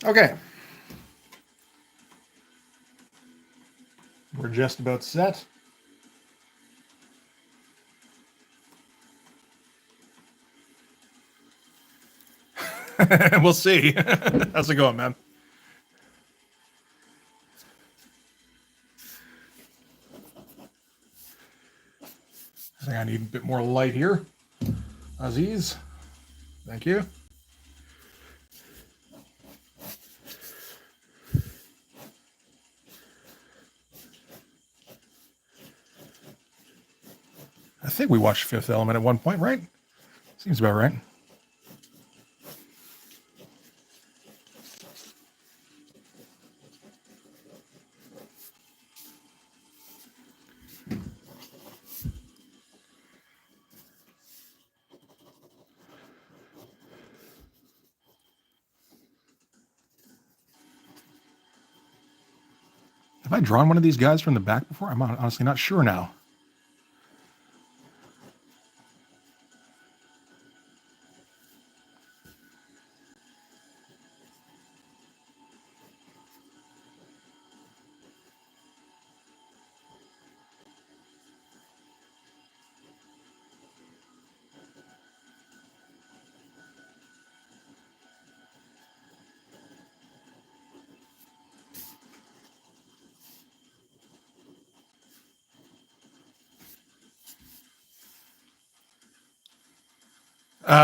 Okay. We're just about set. We'll see. How's it going, man? I think I need a bit more light here. Aziz, thank you. I think we watched Fifth Element at one point, right? Seems about right. Have I drawn one of these guys from the back before? I'm honestly not sure now.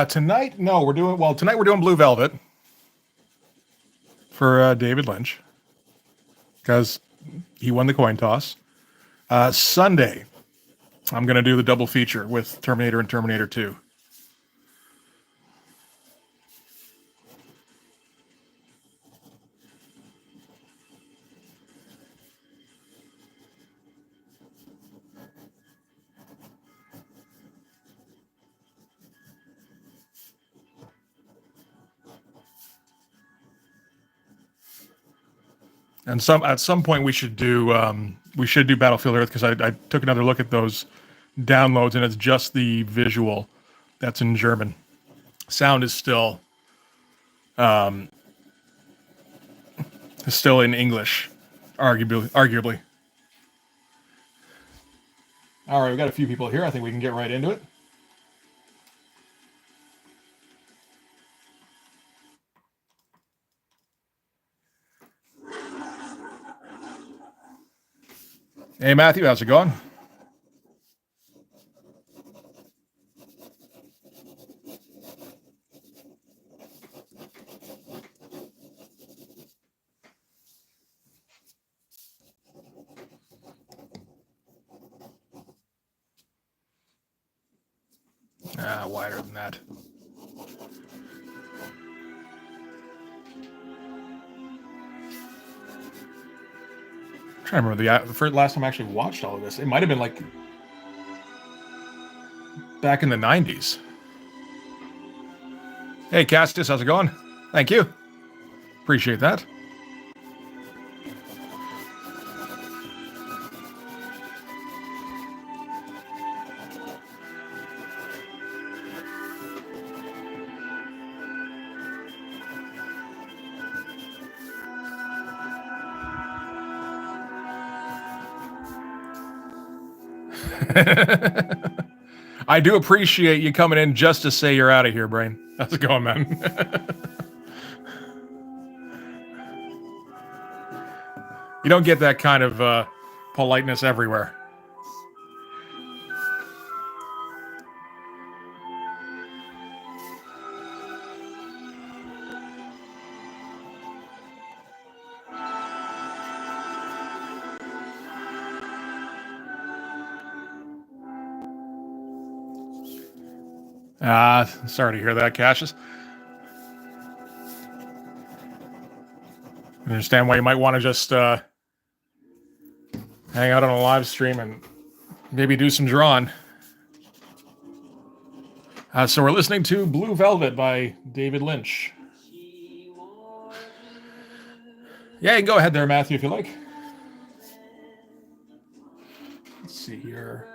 Tonight, no, tonight we're doing Blue Velvet for David Lynch because he won the coin toss. Sunday, I'm going to do the double feature with Terminator and Terminator 2. And at some point we should do Battlefield Earth because I took another look at those downloads and it's just the visual that's in German. Sound is still in English, arguably. All right, we've got a few people here. I think we can get right into it. Hey, Matthew, how's it going? Wider than that. I'm trying to remember the first last time I actually watched all of this. It might have been like back in the 90s. Hey, Castus, how's it going? Thank you. Appreciate that. I do appreciate you coming in just to say you're out of here, Brain. How's it going, man? You don't get that kind of politeness everywhere. Sorry to hear that, Cassius. I understand why you might want to just hang out on a live stream and maybe do some drawing. So we're listening to Blue Velvet by David Lynch. Yeah, you can go ahead there, Matthew, if you like. Let's see here.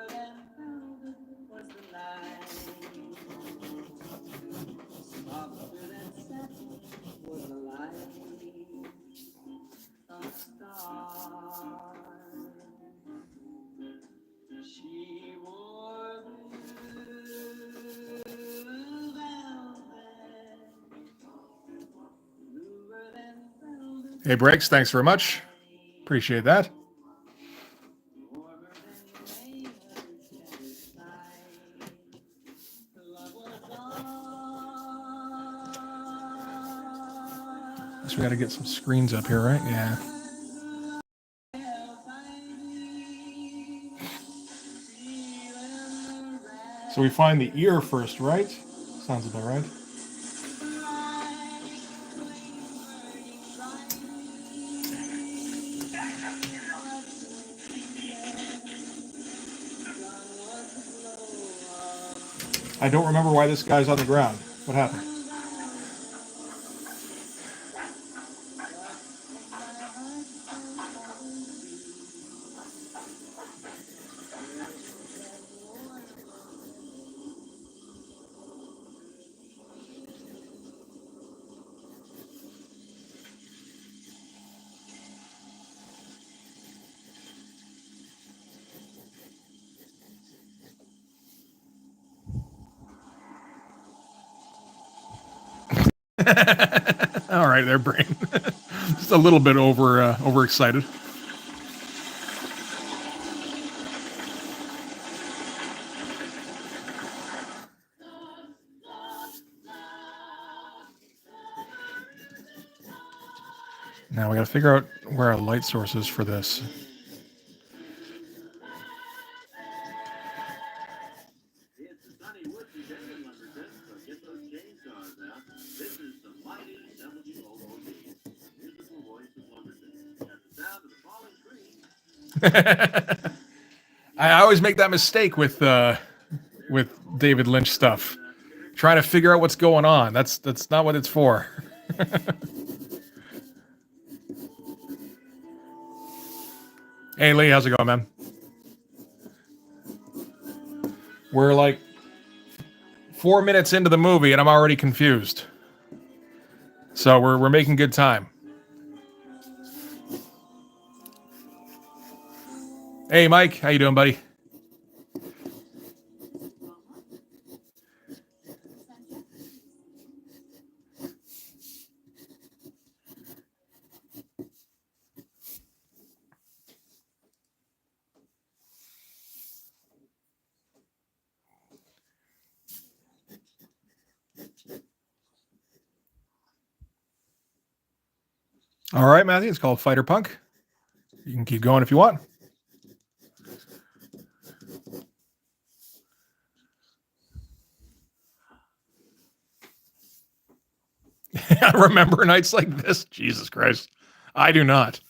Hey, Breaks, thanks very much. Appreciate that. So we got to get some screens up here, right? Yeah. So we find the ear first, right? Sounds about right. I don't remember why this guy's on the ground. What happened? All right, there, brain. Just a little bit overexcited. Now we got to figure out where our light source is for this. I always make that mistake with David Lynch stuff, trying to figure out what's going on. That's not what it's for. Hey Lee, how's it going, man? We're like 4 minutes into the movie and I'm already confused. So we're making good time. Hey Mike, how you doing, buddy? All right, Matthew, it's called Fighter Punk. You can keep going if you want. I remember nights like this. Jesus Christ. I do not.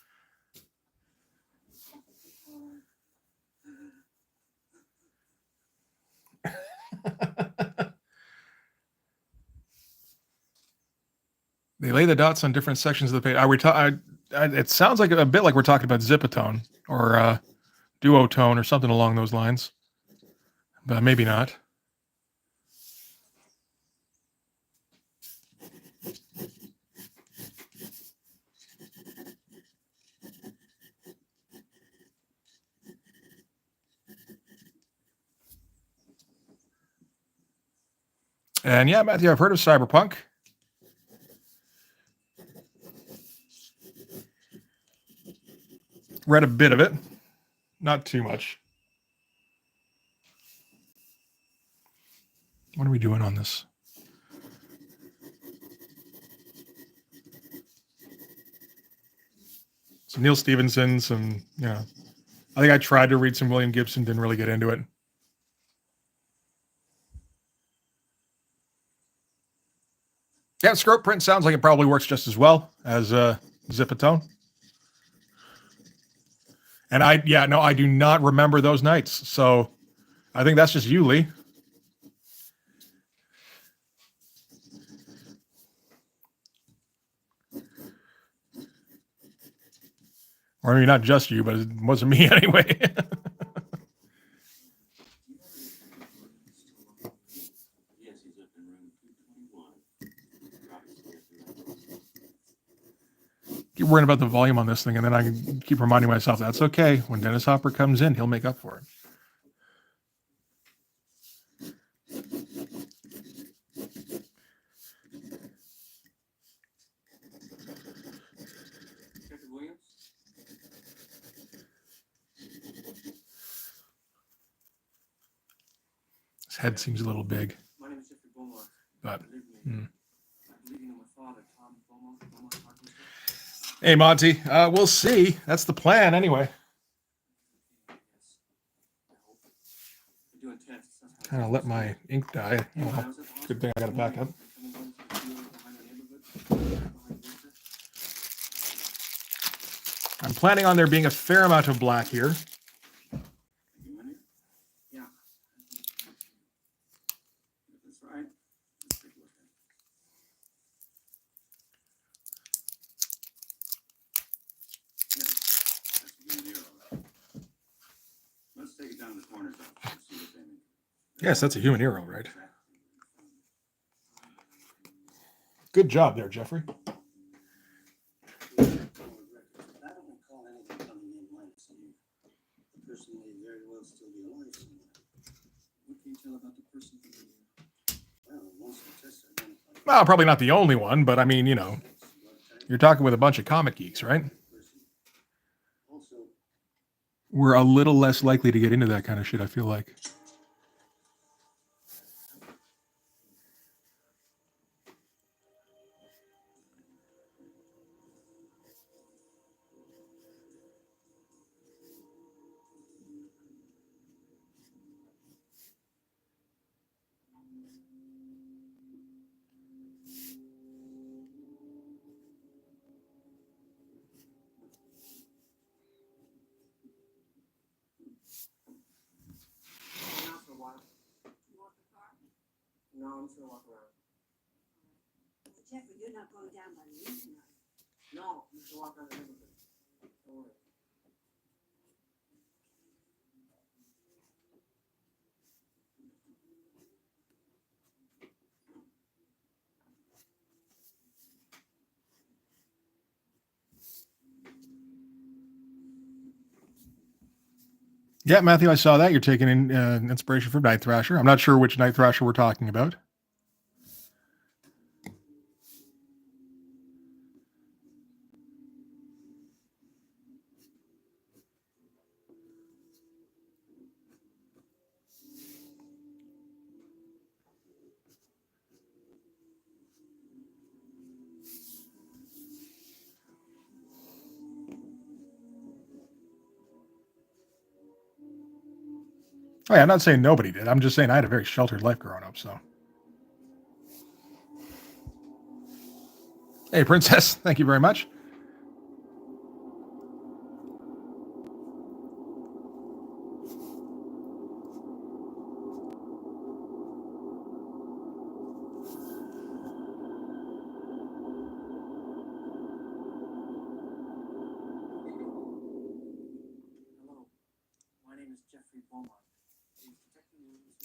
They lay the dots on different sections of the page. Are we it sounds like a bit like we're talking about zipatone or duotone or something along those lines, but maybe not. And yeah, Matthew, I've heard of cyberpunk. Read a bit of it, not too much. What are we doing on this? Some Neil Stephenson, I think I tried to read some William Gibson, didn't really get into it. Yeah, scrope print sounds like it probably works just as well as zipatone. And I do not remember those nights. So I think that's just you, Lee. Or maybe not just you, but it wasn't me anyway. keep worrying about the volume on this thing, and then I can keep reminding myself that's okay. When Dennis Hopper comes in, he'll make up for it. His head seems a little big, but. Hey, Monty. We'll see. That's the plan, anyway. Kind of let my ink die. Oh, good thing I got it back up. I'm planning on there being a fair amount of black here. Yes, that's a human arrow, right? Good job there, Jeffrey. Well, probably not the only one, but I mean, you know, you're talking with a bunch of comic geeks, right? We're a little less likely to get into that kind of shit, I feel like. No, I'm just gonna walk around. Jeffrey, you're not going down by me tonight. No, you should walk around the neighborhood. Don't worry. Yeah, Matthew, I saw that. You're taking in inspiration from Night Thrasher. I'm not sure which Night Thrasher we're talking about. Oh, yeah, I'm not saying nobody did. I'm just saying I had a very sheltered life growing up, so. Hey, Princess, thank you very much.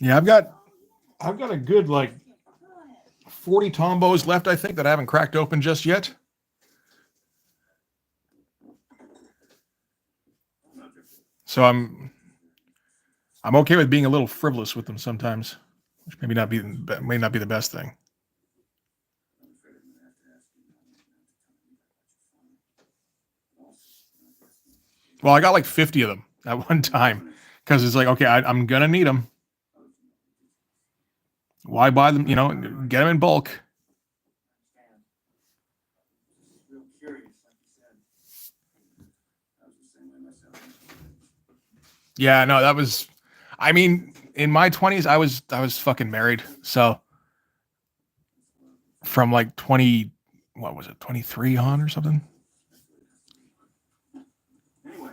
Yeah, I've got a good like 40 tombos left, I think, that I haven't cracked open just yet. So I'm okay with being a little frivolous with them sometimes, which may not be the best thing. Well, I got like 50 of them at one time because it's like, okay, I'm gonna need them. Why buy them? You know, get them in bulk. Yeah, no, that was. I mean, in my 20s, I was fucking married. So from like 20, what was it, 23 on or something? Anyway,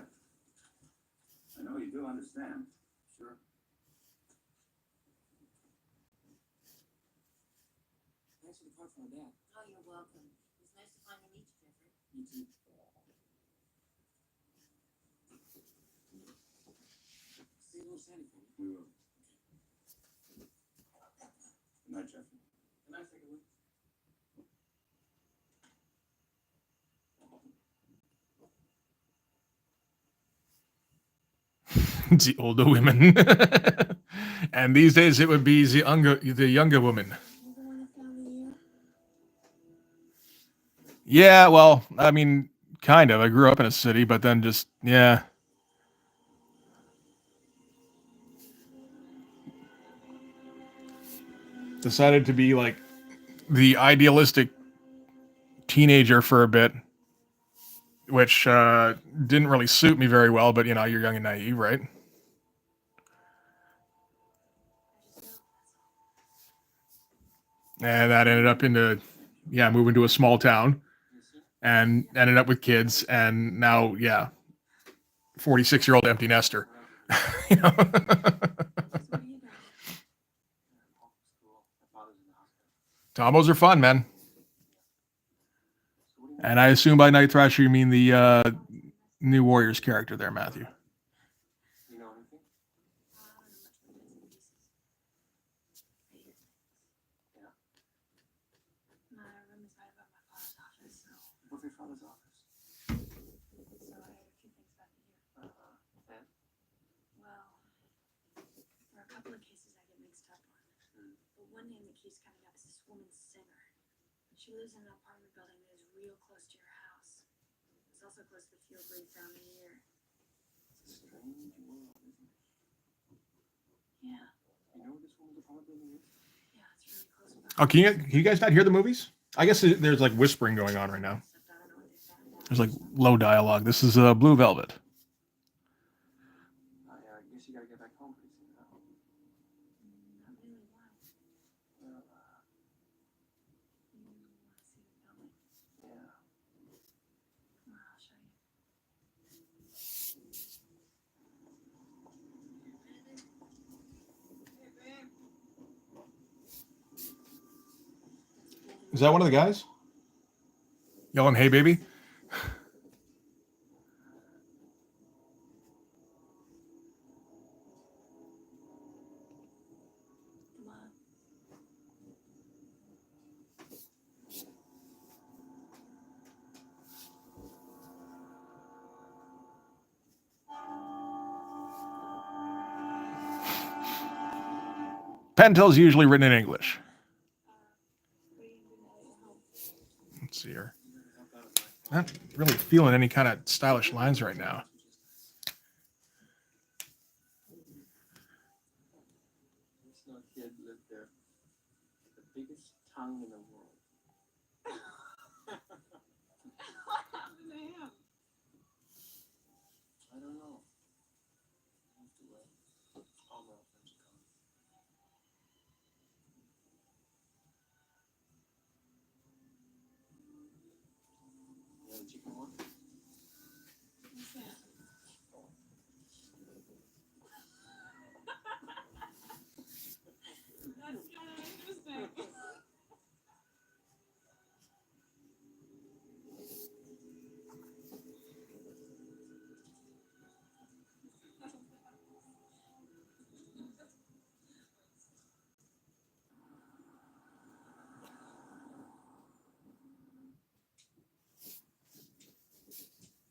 I know you do understand. Sure. Thanks for the card from my dad. Oh, you're welcome. It's nice to finally meet you, Jeffrey. You too. See you little Sandy for me. We will. Good night, Jeffrey. Good night, Sandy. The older women. And these days it would be the younger woman. Yeah, well, I mean, kind of. I grew up in a city, but then just, yeah. Decided to be like the idealistic teenager for a bit, which didn't really suit me very well, but you're young and naive, right? And that ended up moving to a small town and ended up with kids. And now, yeah, 46-year-old empty nester. you know? Tombos are fun, man. And I assume by Night Thrasher you mean the New Warriors character there, Matthew. She lives in an apartment building that is real close to your house. It's also close to the field where you found me here. It's a strange world, isn't it? Yeah. You know where this woman's apartment building is? Yeah, it's really close by. Oh, can you guys not hear the movies? I guess there's like whispering going on right now. There's like low dialogue. This is Blue Velvet. I guess you gotta get back home pretty soon, huh? Not really. Why? Well, you want to see the building? Yeah. Well, I'll show you. Hey, babe. Is that one of the guys? Yelling, "Hey, baby." Come on. Pentel's usually written in English. Let's see here. Not really feeling any kind of stylish lines right now. This little kid lived there. The biggest tongue in the world. What happened to him? I don't know. Moved away. All my friends are gone. You have a chicken one? What's that? That's kind of interesting.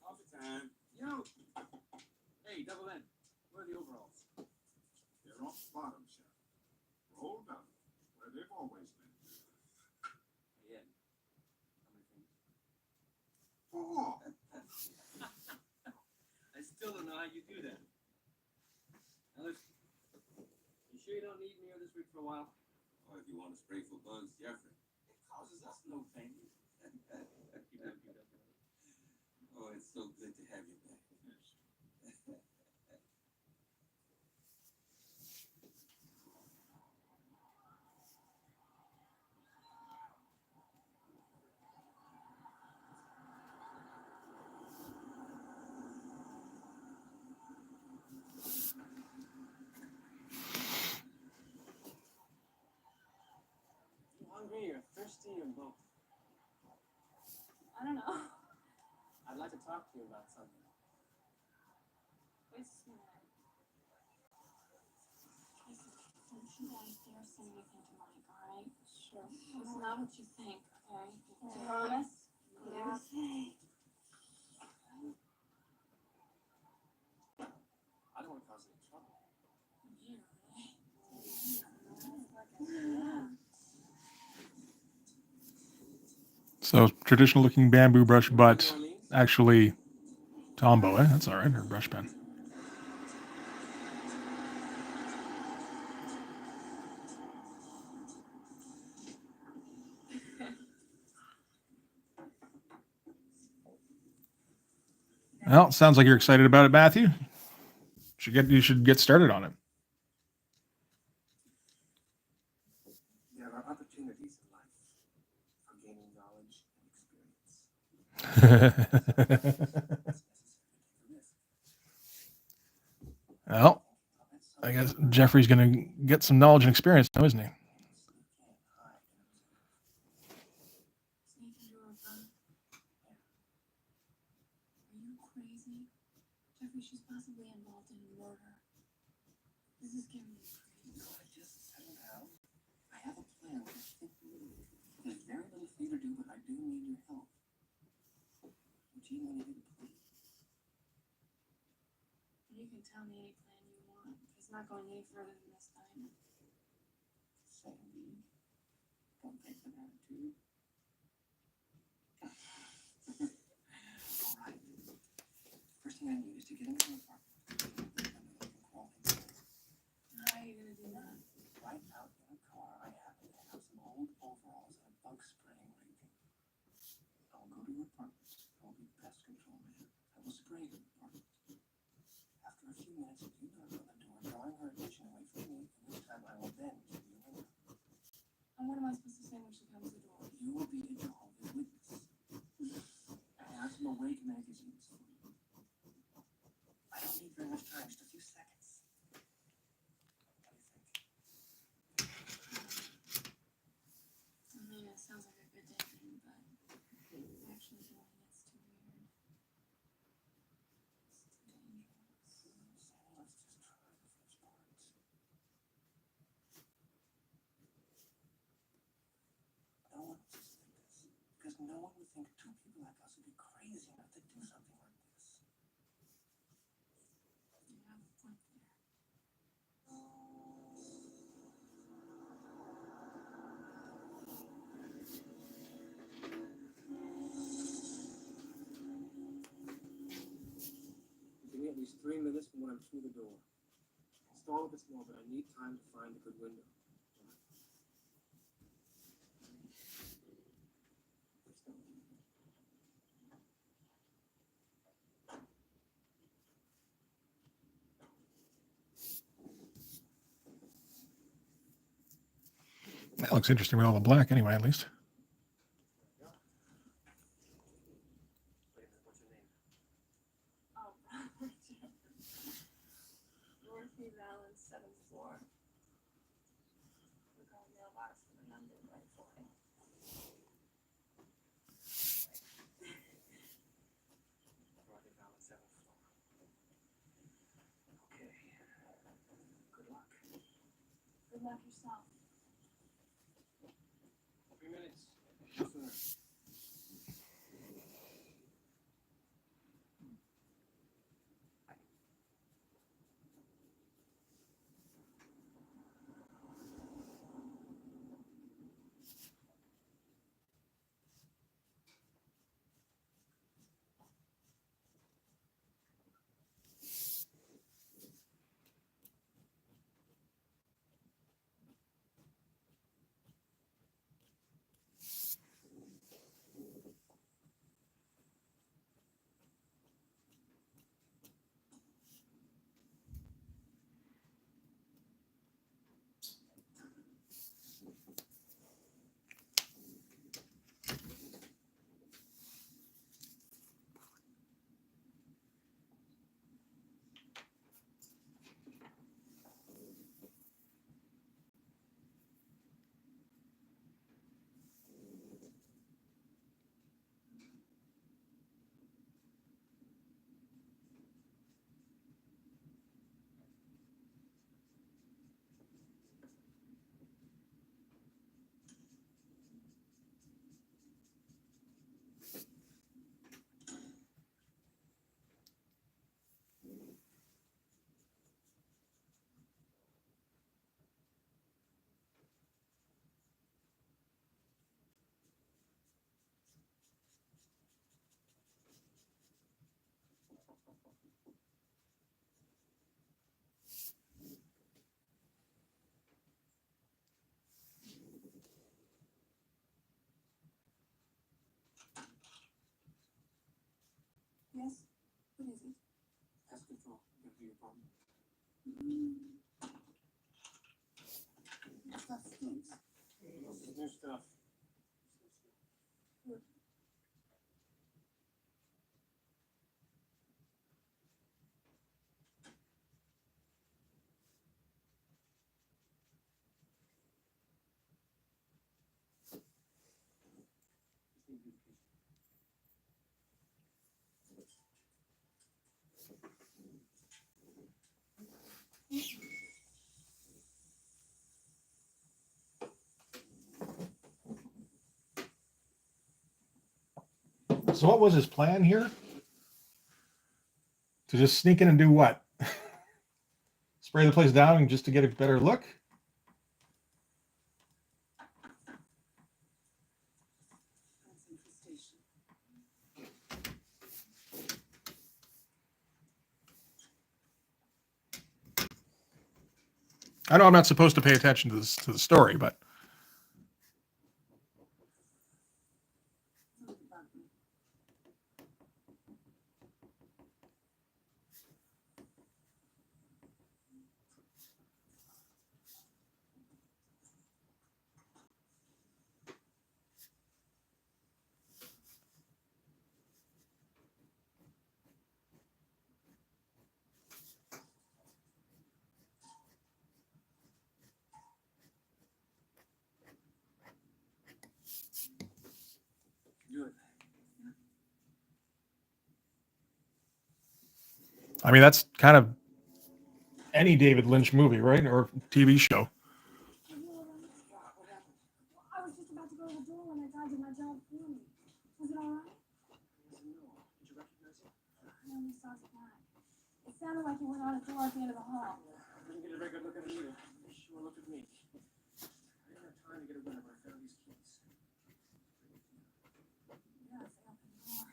Coffee time. Yo! Hey, Double N, where are the overalls? They're on the bottom shelf. Rolled up, where they've always been. Hey, Ed. How many fingers? 4. I still don't know how you do that. Now listen, you sure you don't need me here this week for a while? Or if you want to spray for bugs, Jeffrey. It causes us no pain. Keep that beat up. Oh, it's so good to have you back. You hungry or thirsty or both? I don't know. I'd like to talk to you about something. Wait just a minute. Listen, don't you dare say anything to Mike, alright? Sure. It's not what you think, okay? You promise? Yeah. Okay. I don't want to causing trouble. Yeah, right? Yeah. So traditional looking bamboo brush, but actually Tombow, eh? That's all right. Or brush pen. Well, sounds like you're excited about it, Matthew. You should get started on it. There are opportunities in life for gaining knowledge and experience. Well, I guess Jeffrey's going to get some knowledge and experience now, isn't he? Sneak into her apartment? Are you crazy? Jeffrey, she's possibly involved in a murder. This is getting me crazy. No, I just settle down. I have a plan. There's very little for you to do, but I do need your help. Would you want to do, please? You can tell me any plan you want. It's not going any further than this time. Sandy, don't take an attitude. All right. First thing I need is to get into an apartment. Crawl in. How are you gonna do that? Right out in a car, I happen to have some old overalls and a bug spraying rig. I will go to your apartment. I will be pest control man. I will spray your apartment. After a few minutes, if you knock on the door, drawing her attention away from me, in which time I will then give you a window. And what am I supposed to say when she comes to the door? You will be a Jehovah's Witness. I have some awake magazines for you. I don't need very much time, just a few seconds. What do you think? I mean, it sounds like a good day thing, but actually doing it's too weird. It's too dangerous. So let's just try the first part. No one would suspect us, because no one would think two people like us would be crazy enough to do something like this. You have a point there. Give me at least 3 minutes from when I'm through the door. Install if it's more, but I need time to find a good window. That looks interesting with all the black, anyway. At least. Wait a minute, what's your name? Oh, Dorothy Valens, 7th floor. Look on the mailbox for the number right for it. Dorothy Valens, 7th floor. Okay. Good luck. Good luck yourself. 3 minutes. No sooner. Yes? What is it? Pest control. Gotta do your apartment. That stuff stinks. This is new stuff. So what was his plan here? To just sneak in and do what? Spray the place down just to get a better look? That's infestation. I know I'm not supposed to pay attention to this, to the story, but Something about me. Do it. I mean, that's kind of any David Lynch movie, right? Or TV show. Are you all right? What happened? Well, I was just about to go to the door when that guy did my job for me. Was it all right? No. Did you recognize it? I only saw his back. It sounded like he went out a door at the end of the hall. Didn't get a very good look at it either. He sure looked at me. I didn't have time to get a winner, but I found these keys. Yeah, if they open the door.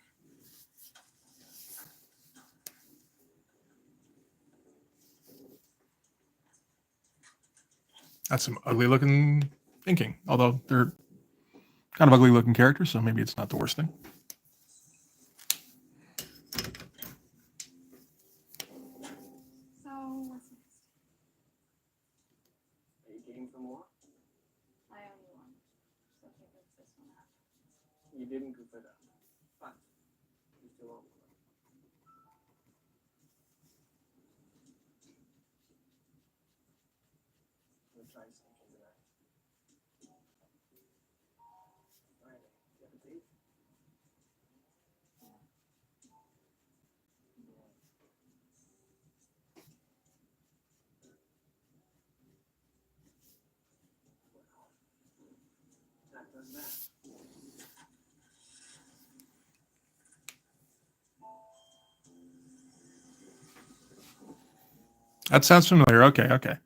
That's some ugly looking inking. Although they're kind of ugly looking characters, so maybe it's not the worst thing. So, what's next? Are you game for more? I owe you one. So if you goof this one up. You didn't goof it up. But you still owe me one. I'm gonna try something tonight. Friday. You have a date? That does that. That sounds familiar. Okay, okay.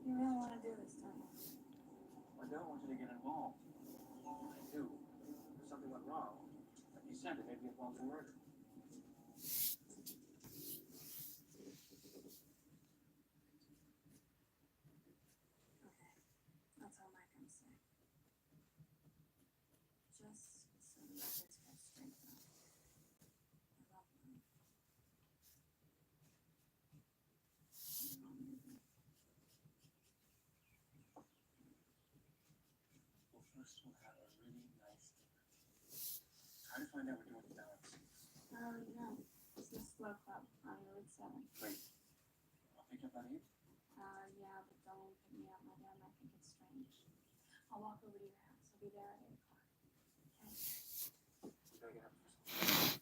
You really want to do this, don't you? I don't want you to get involved. I do. If something went wrong, like you said, it may be involved in murder. Okay. That's all Mike can say. Just so the records go straight though. I love money. What's wrong with me? Well, first we'll have a really nice dinner. Try to find out what you're doing with Alex. I already know. It's the Slow Club on Route 7. Great. I'll pick you up at 8. Yeah, but don't pick me up. My dad might think it's strange. I'll walk over to your house. I'll be there at 8 o'clock. Okay? We gotta get up first.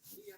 See ya.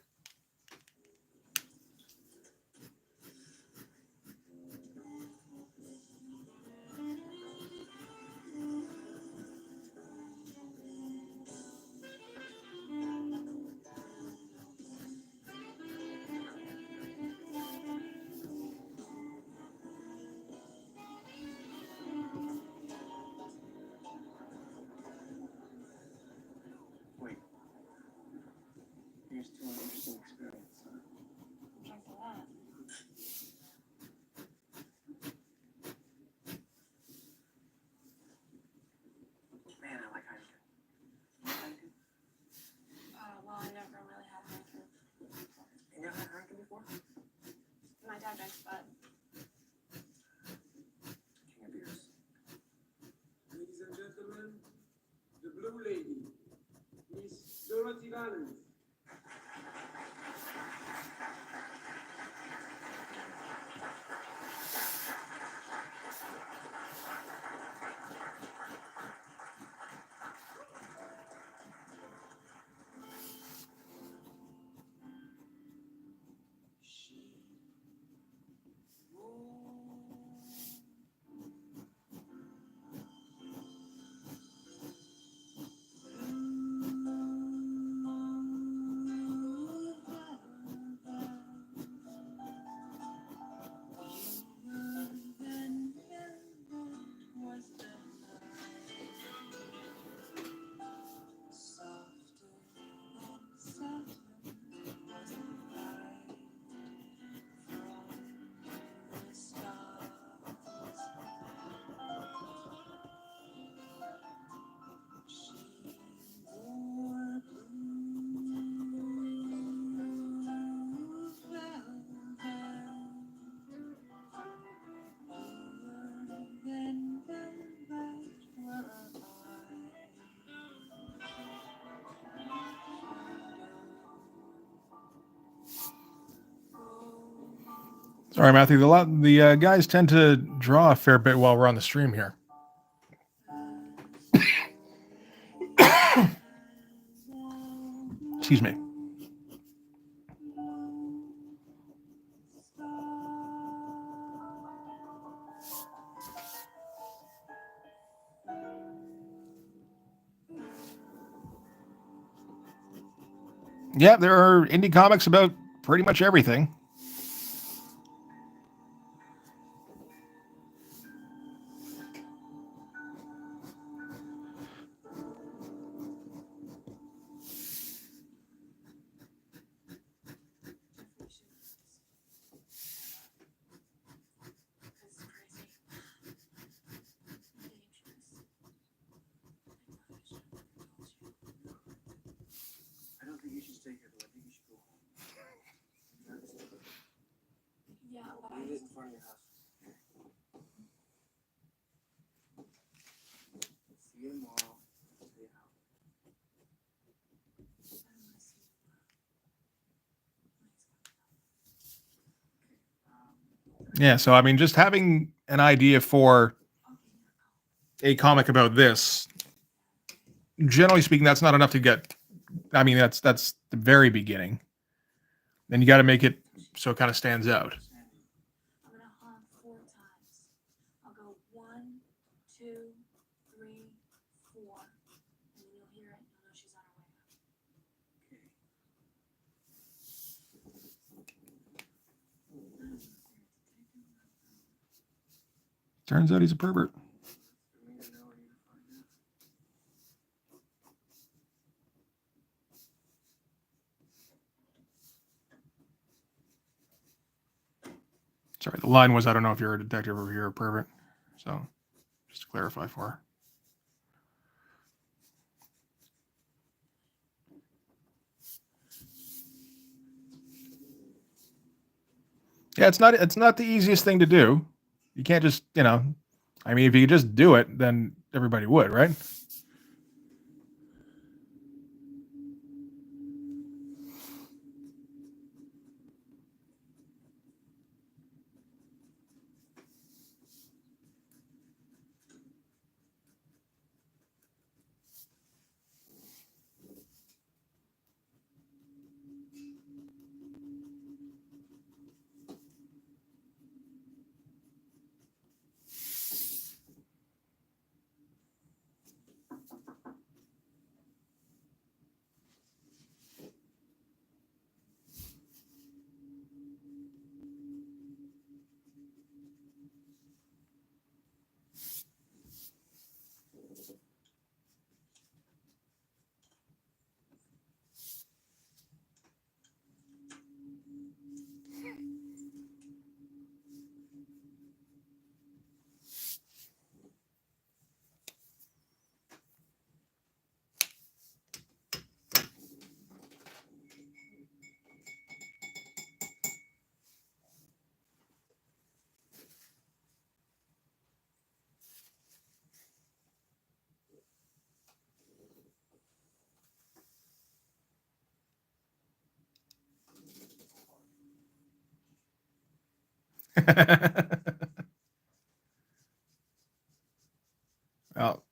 Thanks, bud. King of beers. Ladies and gentlemen, the Blue Lady, Miss Dorothy Valens. Sorry, Matthew. The guys tend to draw a fair bit while we're on the stream here. Excuse me. Yeah, there are indie comics about pretty much everything. I don't think you should stay here, though. I think you should go home. Yeah, but Leave it in front of your house. See you tomorrow. Stay out. Yeah, so I mean, just having an idea for a comic about this, generally speaking, that's not enough to get. I mean, that's the very beginning. Then you got to make it so it kind of stands out. I'm gonna honk 4 times. I'll go 1, 2, 3, 4, and then you'll hear it. You'll know she's on her way up. Okay. Turns out he's a pervert. For me to know or you to find out. Sorry, the line was, I don't know if you're a detective or you're a pervert. So, just to clarify for her. Yeah, it's not the easiest thing to do. You can't just, I mean, if you could just do it, then everybody would, right? Well,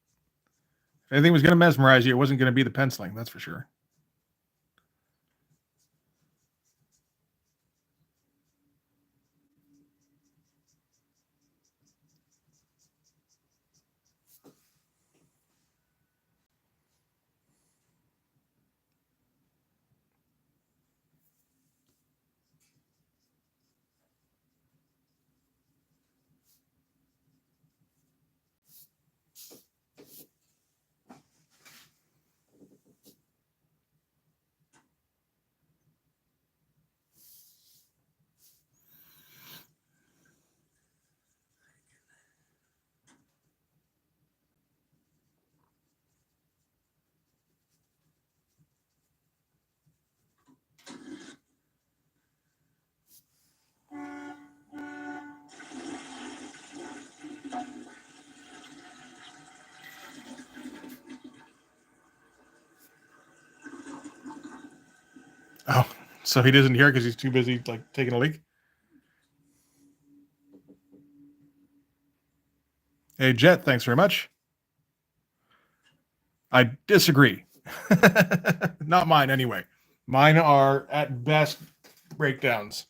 if anything was going to mesmerize you, it wasn't going to be the penciling, that's for sure. Oh, so he doesn't hear because he's too busy like taking a leak? Hey, Jet, thanks very much. I disagree. Not mine, anyway. Mine are, at best, breakdowns.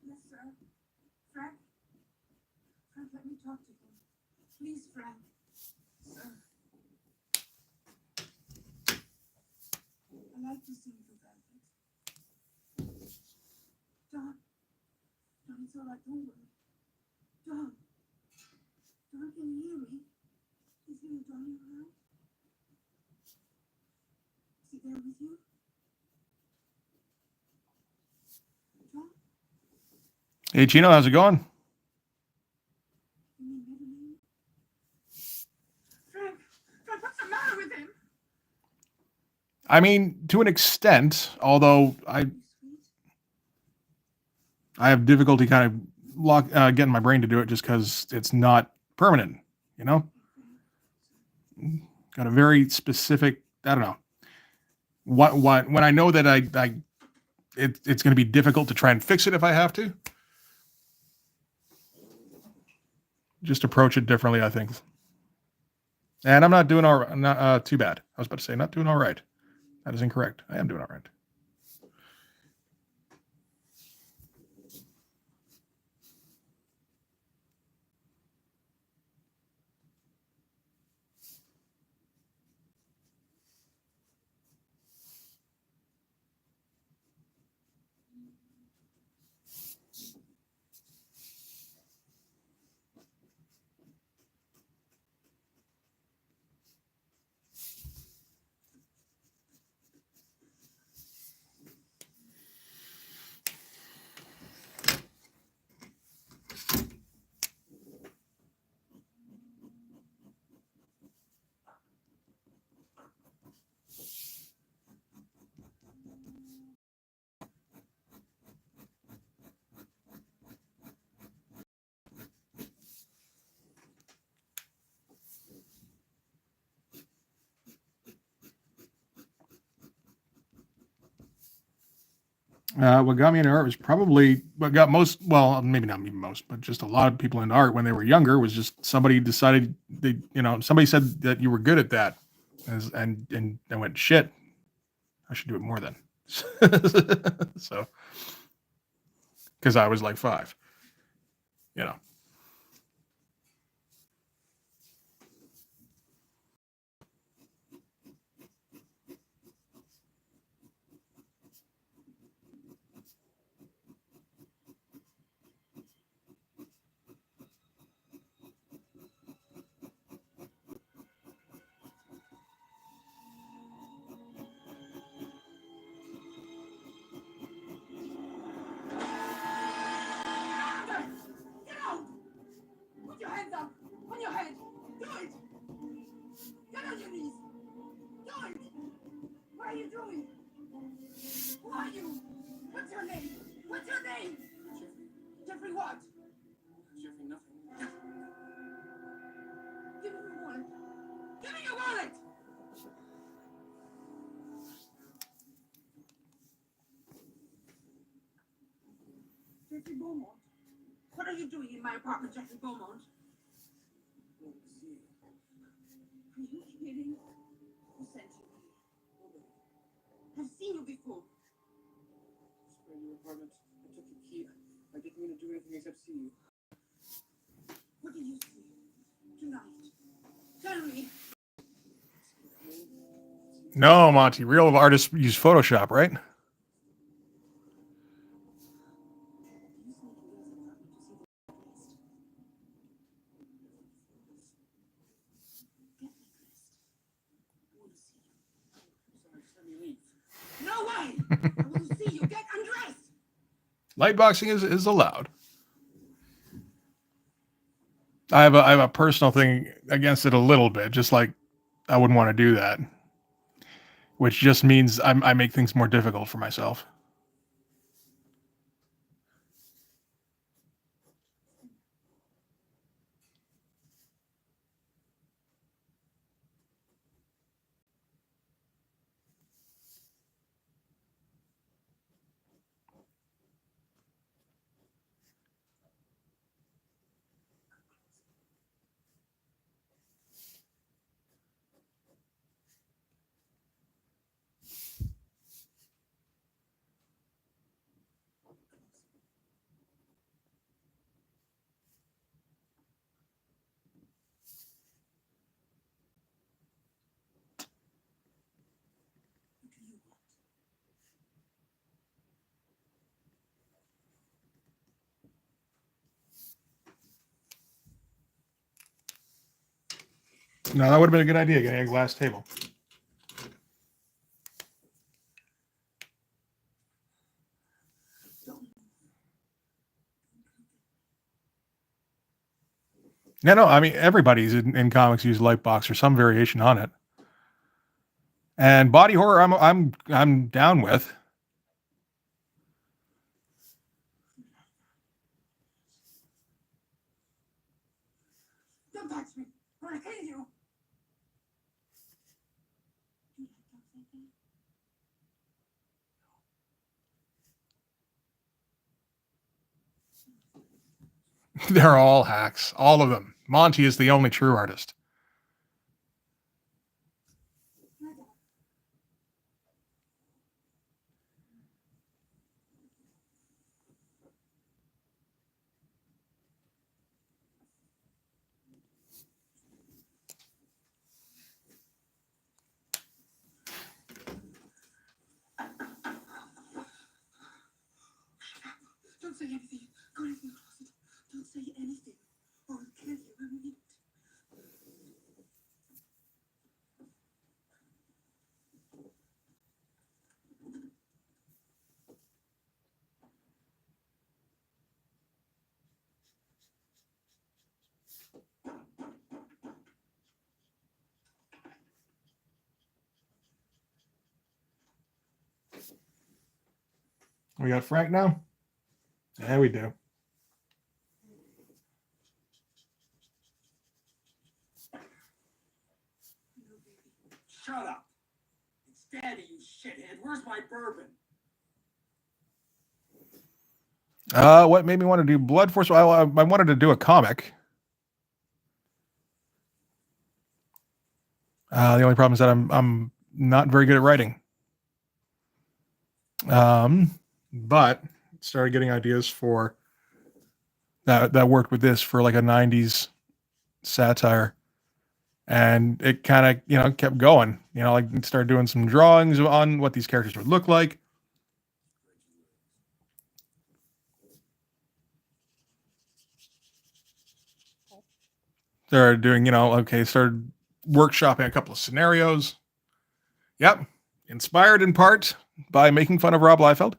Yes, sir. Frank? Frank, let me talk to him. Please, Frank. Sir. I like to see you velvet. Don. Don, it's all right. Don't worry. Don. Don, can you hear me? Is little Donnie around? Is he there with you? Don? Hey, Chino, how's it going? You mean Madeline? Frank! Frank, what's the matter with him? I mean, to an extent, although You sweet? I have difficulty kind of getting my brain to do it just because it's not permanent, you know? Got a very specific, I don't know. When I know that it's going to be difficult to try and fix it if I have to, just approach it differently, I think. And I'm not doing not too bad. I was about to say not doing all right. That is incorrect. I am doing all right. What got me into art was probably what got most, well, maybe not even most, but just a lot of people into art when they were younger was just somebody decided somebody said that you were good at that. And I went, shit, I should do it more then. So, because I was like 5, you know. are you? What's your name? What's your name? Jeffrey. Jeffrey what? Jeffrey nothing. Give me your wallet. Give me your wallet! Jeffrey Beaumont. What are you doing in my apartment, Jeffrey Beaumont? Well, see, Are you kidding? Who sent you here? nobody. I've seen you before. Sprayed your apartment. I took your key. I didn't mean to do anything except see you. What did you see? Tonight. Tell me. No, Monty. Real artists use Photoshop, right? You sneak into his apartment to see the list. Get me dressed. I want to see you. Sorry, just let me leave. No way! I want to see you. Get undressed! Lightboxing is allowed. I have a personal thing against it a little bit, just like I wouldn't want to do that, which just means I make things more difficult for myself. What do you want? No, that would have been a good idea, getting a glass table. Don't. No, I mean everybody's in comics use Lightbox or some variation on it. And body horror, I'm down with. Don't touch me! I'm gonna kill you! Do you like dogs like that? They're all hacks, all of them. Monty is the only true artist. My dog. Don't say anything. Go into the closet. Don't say anything. Or I'll kill you in a minute. We got Frank now? Yeah, we do. No, baby. Shut up! It's Daddy, you shithead. Where's my bourbon? What made me want to do Blood Force? I wanted to do a comic. The only problem is that I'm not very good at writing. But started getting ideas for that worked with this for like a 90s satire. And it kind of, kept going. Like started doing some drawings on what these characters would look like. Started doing, started workshopping a couple of scenarios. Yep. Inspired in part by making fun of Rob Liefeld.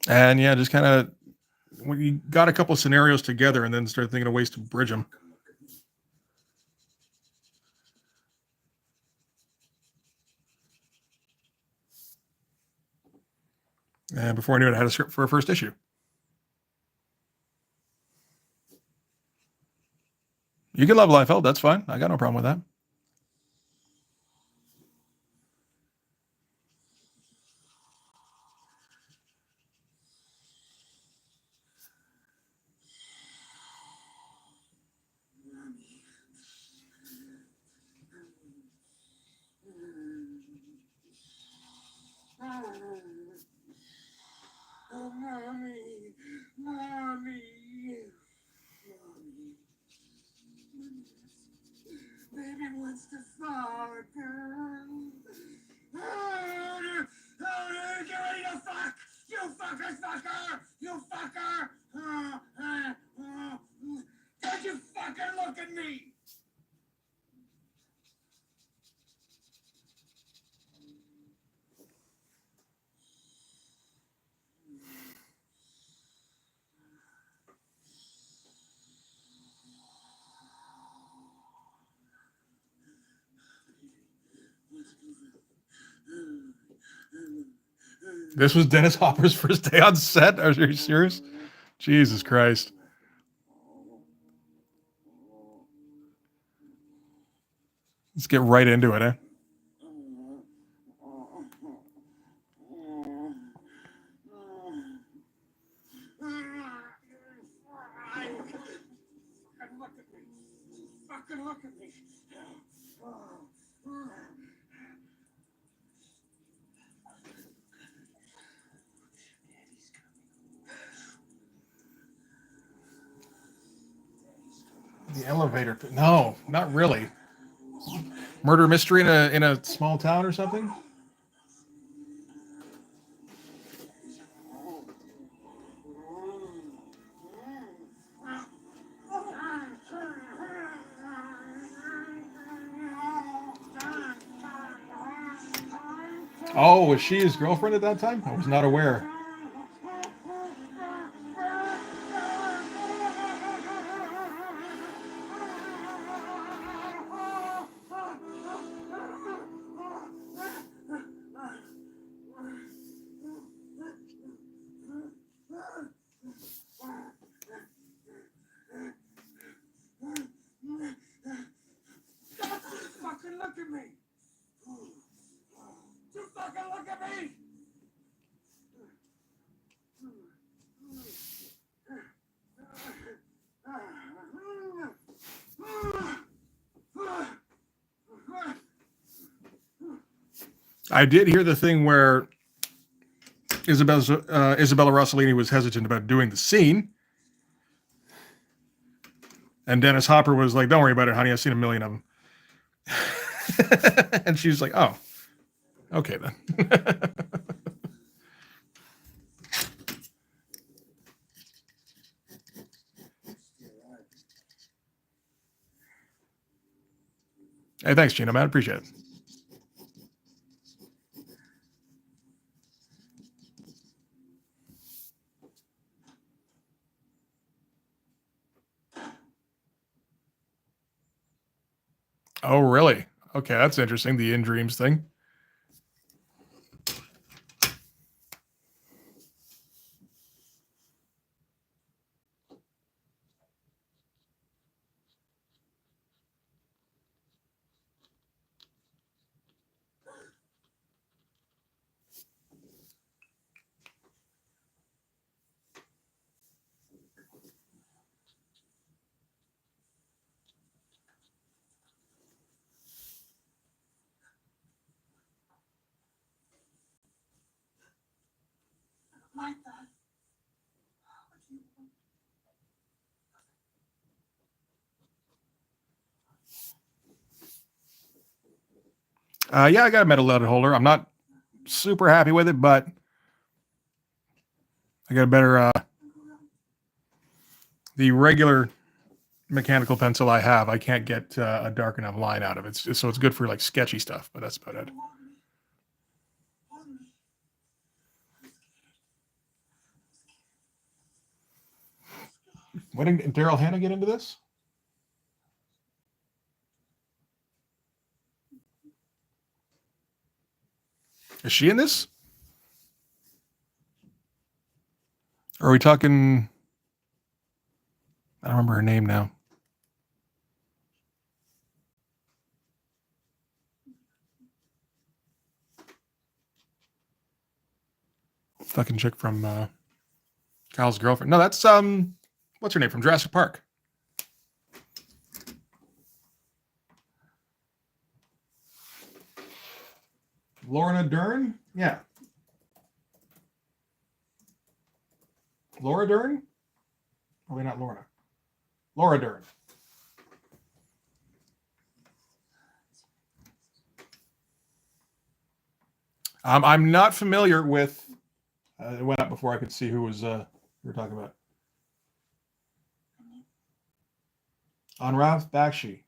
And yeah, just kind of when you got a couple scenarios together and then start thinking of ways to bridge them. And before I knew it, I had a script for a first issue. You can love Liefeld. That's fine. I got no problem with that. Oh, mommy, mommy, mommy. Baby wants to fuck. Get ready to fuck! You fucker! You fucker! Don't you fucking look at me! This was Dennis Hopper's first day on set. Are you serious? Jesus Christ. Let's get right into it, eh? Fucking look at me. The elevator. No, not really. Murder mystery in a small town or something? Oh, was she his girlfriend at that time? I was not aware. Fucking look at me! You fucking look at me! I did hear the thing where Isabella Rossellini was hesitant about doing the scene. And Dennis Hopper was like, "Don't worry about it, honey. I've seen a million of them." And she was like, "Oh, okay then." Hey, thanks, Gino, man. Appreciate it. Oh, really? Okay, that's interesting. The in dreams thing. Like that. What do you want? Yeah, I got a metal letter holder. I'm not super happy with it, but I got a better. The regular mechanical pencil I have, I can't get a dark enough line out of it. So it's good for like sketchy stuff, but that's about it. When did Daryl Hannah get into this? Is she in this? Or are we talking? I don't remember her name now. Fucking chick from Kyle's girlfriend. No, that's what's her name from Jurassic Park? Lorna Dern? Yeah. Laura Dern? Probably not Lorna. Laura Dern. I'm not familiar with. It went up before I could see who was we were talking about. Anurav Bakshi.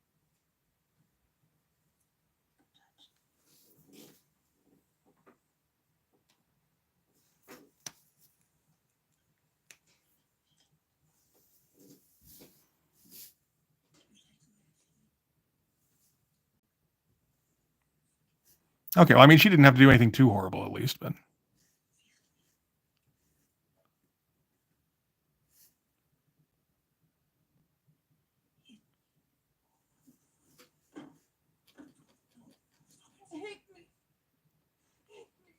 Okay, well, I mean, she didn't have to do anything too horrible, at least, but. Take me. Take me.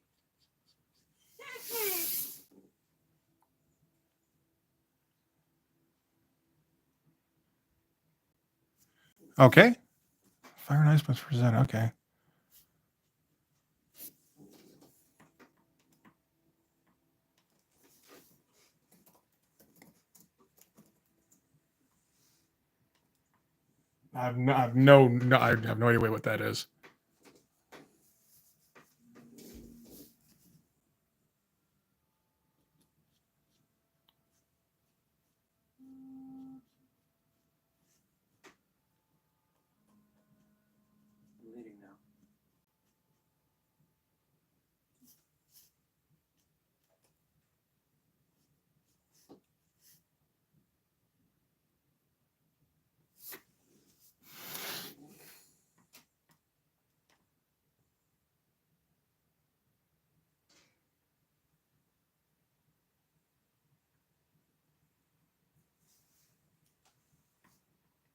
Okay. Fire and Ice must present. Okay. I have no idea what that is. I'm leaving now.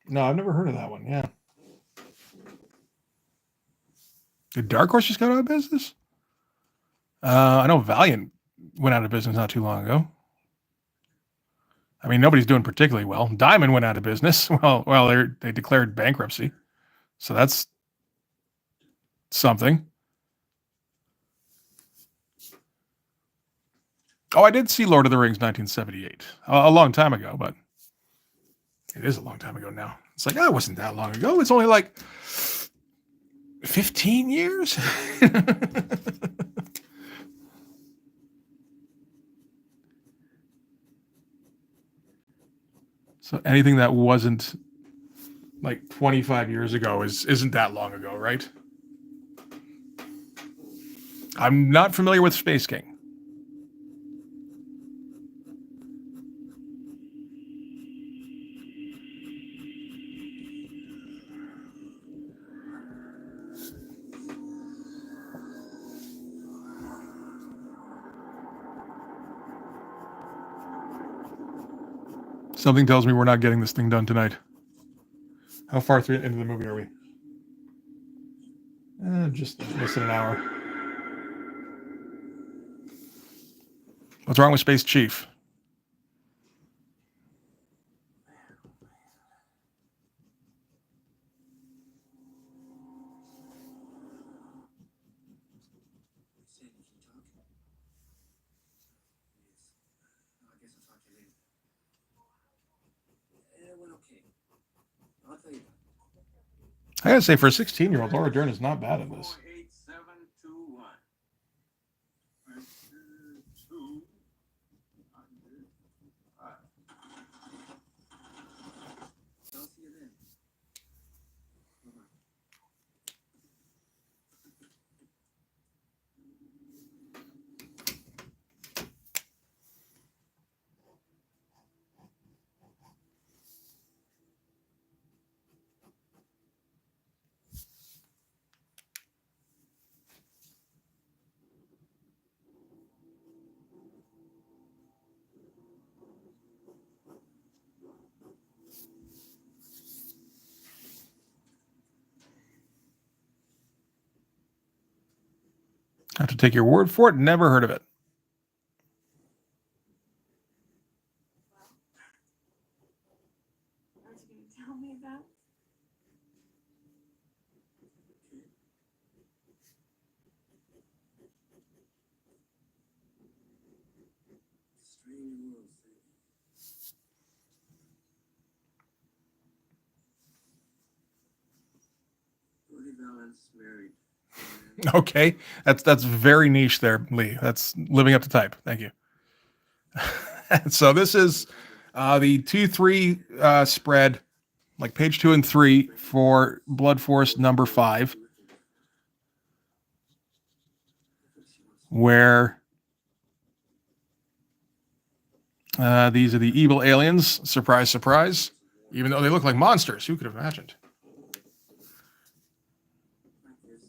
No, I've never heard of that one. Yeah. Did Dark Horse just go out of business? I know Valiant went out of business not too long ago. I mean, nobody's doing particularly well. Diamond went out of business. Well, they declared bankruptcy, so that's something. Oh, I did see Lord of the Rings 1978 a long time ago, but it is a long time ago now. It's like, it wasn't that long ago. It's only like 15 years. So anything that wasn't like 25 years ago isn't that long ago, right? I'm not familiar with Space King. Something tells me we're not getting this thing done tonight. How far through into the movie are we? Just less than an hour. What's wrong with Space Chief? Say if you talk. Yes. I guess I'll talk to you later. It went okay. I'll tell you that. I gotta say, for a 16-year-old, Laura Dern is not bad at this. 48721. I'll see you then. Bye-bye. Have to take your word for it. Never heard of it. Aren't you gonna tell me about? Strange world, Sadie. Woody Valance married. Okay, that's very niche there, Lee. That's living up to type. Thank you. So this is the 2-3 spread, like page 2 and 3 for Blood Force number 5, where these are the evil aliens. Surprise, surprise. Even though they look like monsters, who could have imagined? Like this, dangerous.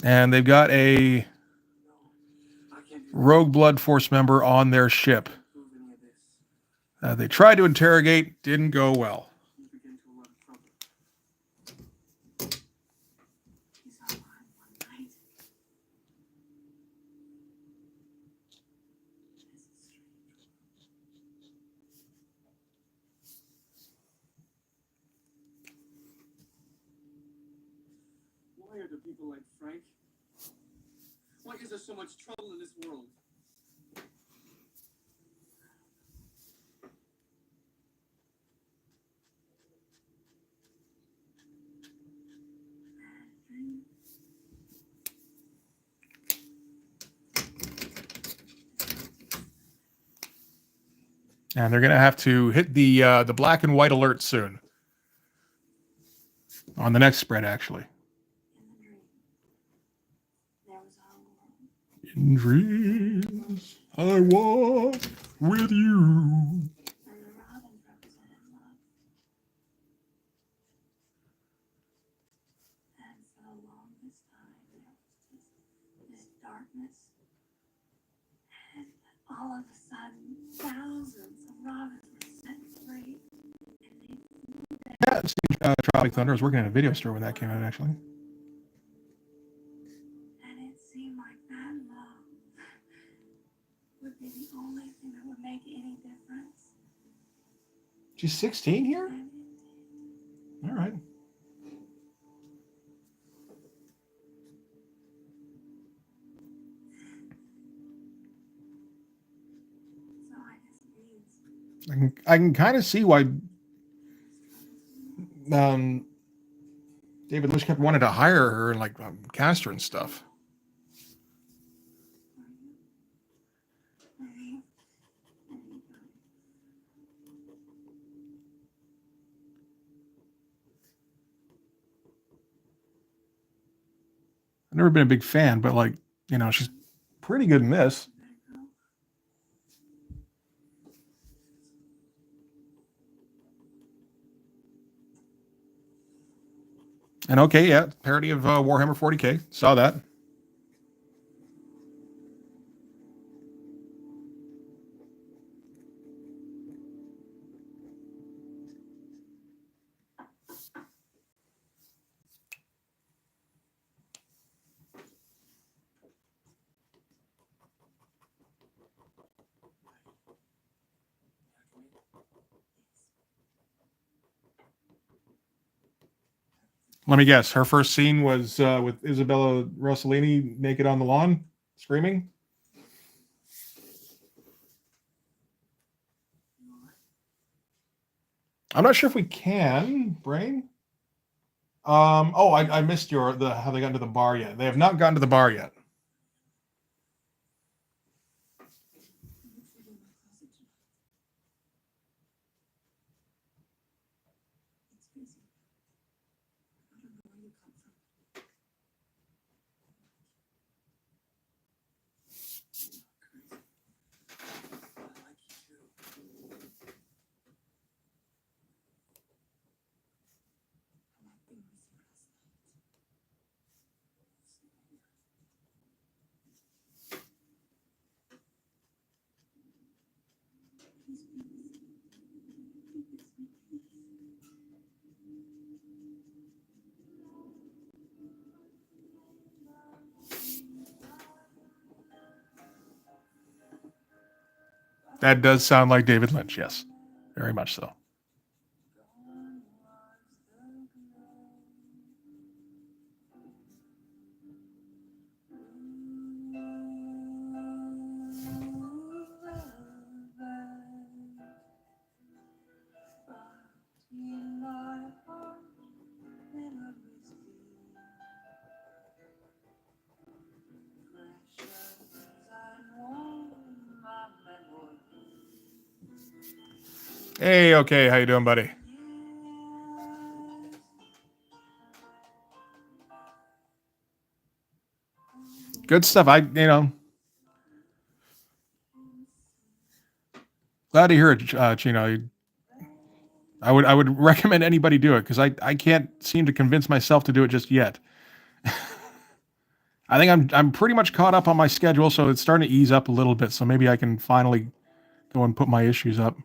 And they've got a I can't do rogue Blood Force member on their ship. prove any of this. They tried to interrogate, didn't go well. You could get into a lot of trouble. He's online one night. This is strange. Why are there people like Frank? Why is there so much trouble in this world? And they're going to have to hit the black and white alert soon. On the next spread, actually. In the dream, there was a whole world. In dreams, I walk with you. And the robin represented love. And for the longest time, there was just this darkness. And all of a sudden, thousands of robins were set free. And they Yeah, Tropic Thunder. I was working at a video store when that came out, actually. And it seemed like that love would be the only thing that would make any difference. She's 16 here? And it did. All right. So I guess it means I can kind of see why David Lynch kept wanting to hire her and like cast her and stuff. I've never been a big fan, but like, she's pretty good in this. And okay, yeah, parody of Warhammer 40K. Saw that. Let me guess. Her first scene was with Isabella Rossellini naked on the lawn, screaming. I'm not sure if we can, Brain. Oh, I missed how they got into the bar yet. They have not gotten to the bar yet. It's busy. I don't know where you come from. You're not crazy. I like you too. I like being with you last night. Same here. That does sound like David Lynch, yes. Very much so. Hey, okay, how you doing, buddy? Good stuff. Glad to hear it, Chino. I would recommend anybody do it because I can't seem to convince myself to do it just yet. I think I'm pretty much caught up on my schedule, so it's starting to ease up a little bit. So maybe I can finally go and put my issues up.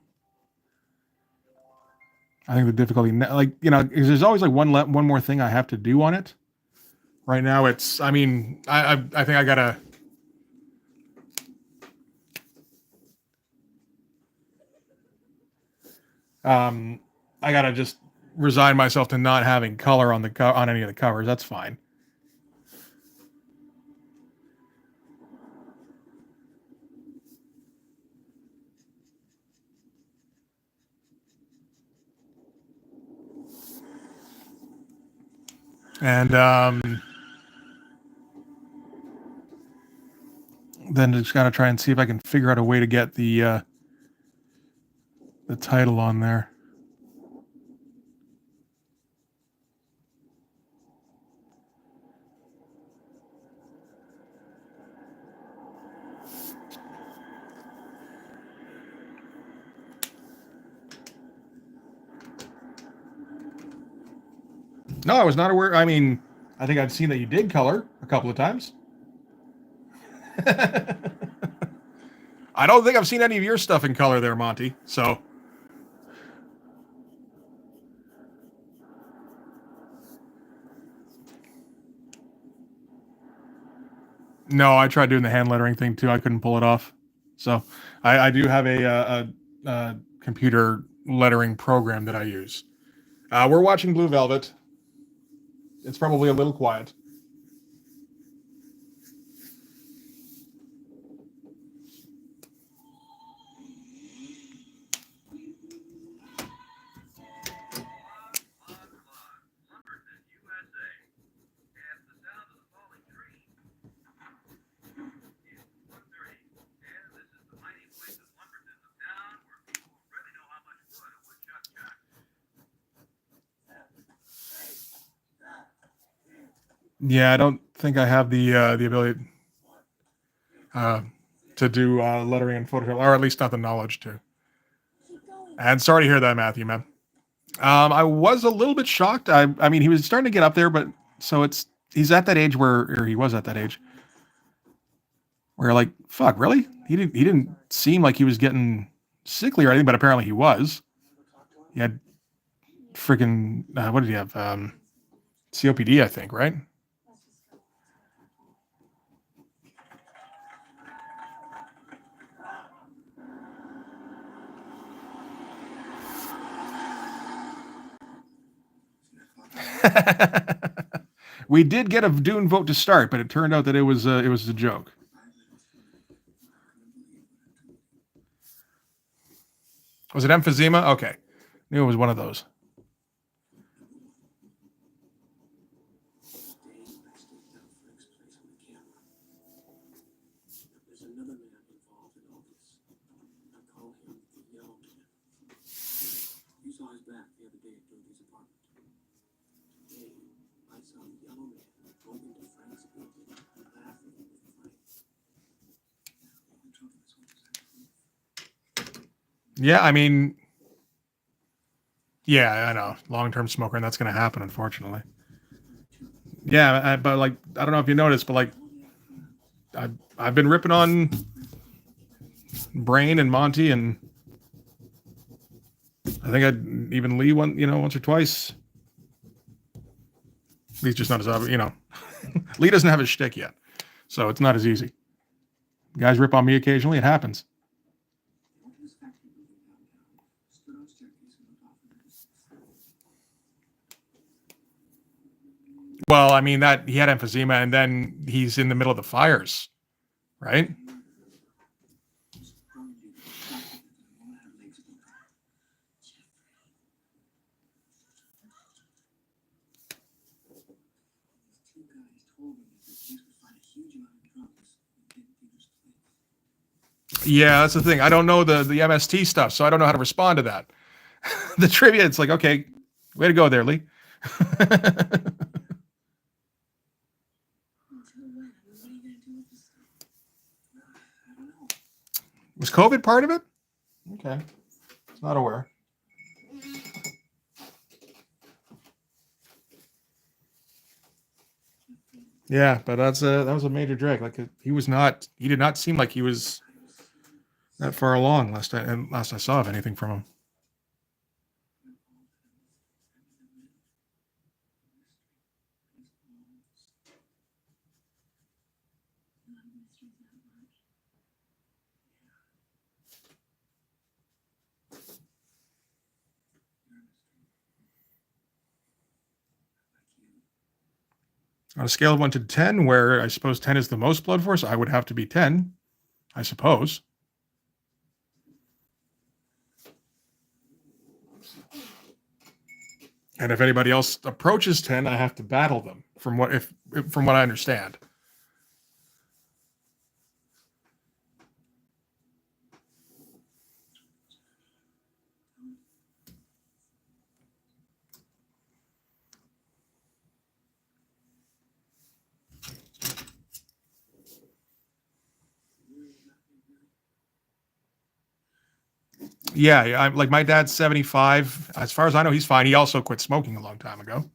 I think the difficulty, there's always like one more thing I have to do on it. Right now, it's. I mean, I think I gotta. I gotta just resign myself to not having color on on any of the covers. That's fine. And then just gotta try and see if I can figure out a way to get the title on there. No, I was not aware. I mean, I think I've seen that you did color a couple of times. I don't think I've seen any of your stuff in color there, Monty. So. No, I tried doing the hand lettering thing too. I couldn't pull it off. So I do have a computer lettering program that I use. We're watching Blue Velvet. It's probably a little quiet. Yeah, I don't think I have the ability to do lettering in Photoshop, or at least not the knowledge to. And sorry to hear that, Matthew, man. I was a little bit shocked. I mean, he was starting to get up there, but so he's at that age or he was at that age where you're like, fuck, really? He didn't seem like he was getting sickly or anything, but apparently he was. He had freaking what did he have? COPD, I think, right? We did get a Dune vote to start, but it turned out that it was a joke. Was it emphysema? Okay, knew it was one of those. There's another man involved in all this. I call him the Yellow Man. You saw his back the other day at Dorothy's apartment. Today, I saw the Yellow Man go into Frank's building, laughing with Frank. Yeah, I mean, yeah, I know, long-term smoker, and that's going to happen, unfortunately. Yeah, but like, I don't know if you noticed, but like, I've been ripping on Brain and Monty, and I think I'd even Lee once or twice. Lee's just not as obvious, Lee doesn't have his shtick yet, so it's not as easy. Guys rip on me occasionally; it happens. Well, I mean that he had emphysema, and then he's in the middle of the fires, right? Two guys told me that the police would find a huge amount of drugs in Peter's place. Yeah, that's the thing. I don't know the MST stuff, so I don't know how to respond to that. The trivia, it's like, okay, way to go there, Lee. Until when? I mean, what are you gonna do with this stuff? I don't know. Was COVID part of it? Okay, it's not aware. Yeah, but that was a major drag. Like he did not seem like he was that far along last I saw of anything from him. Not a mystery that much. On a scale of 1 to 10, where I suppose 10 is the most blood force, I would have to be 10, I suppose. And if anybody else approaches 10, I have to battle them from from what I understand. Yeah, I'm like my dad's 75. As far as I know, he's fine. He also quit smoking a long time ago,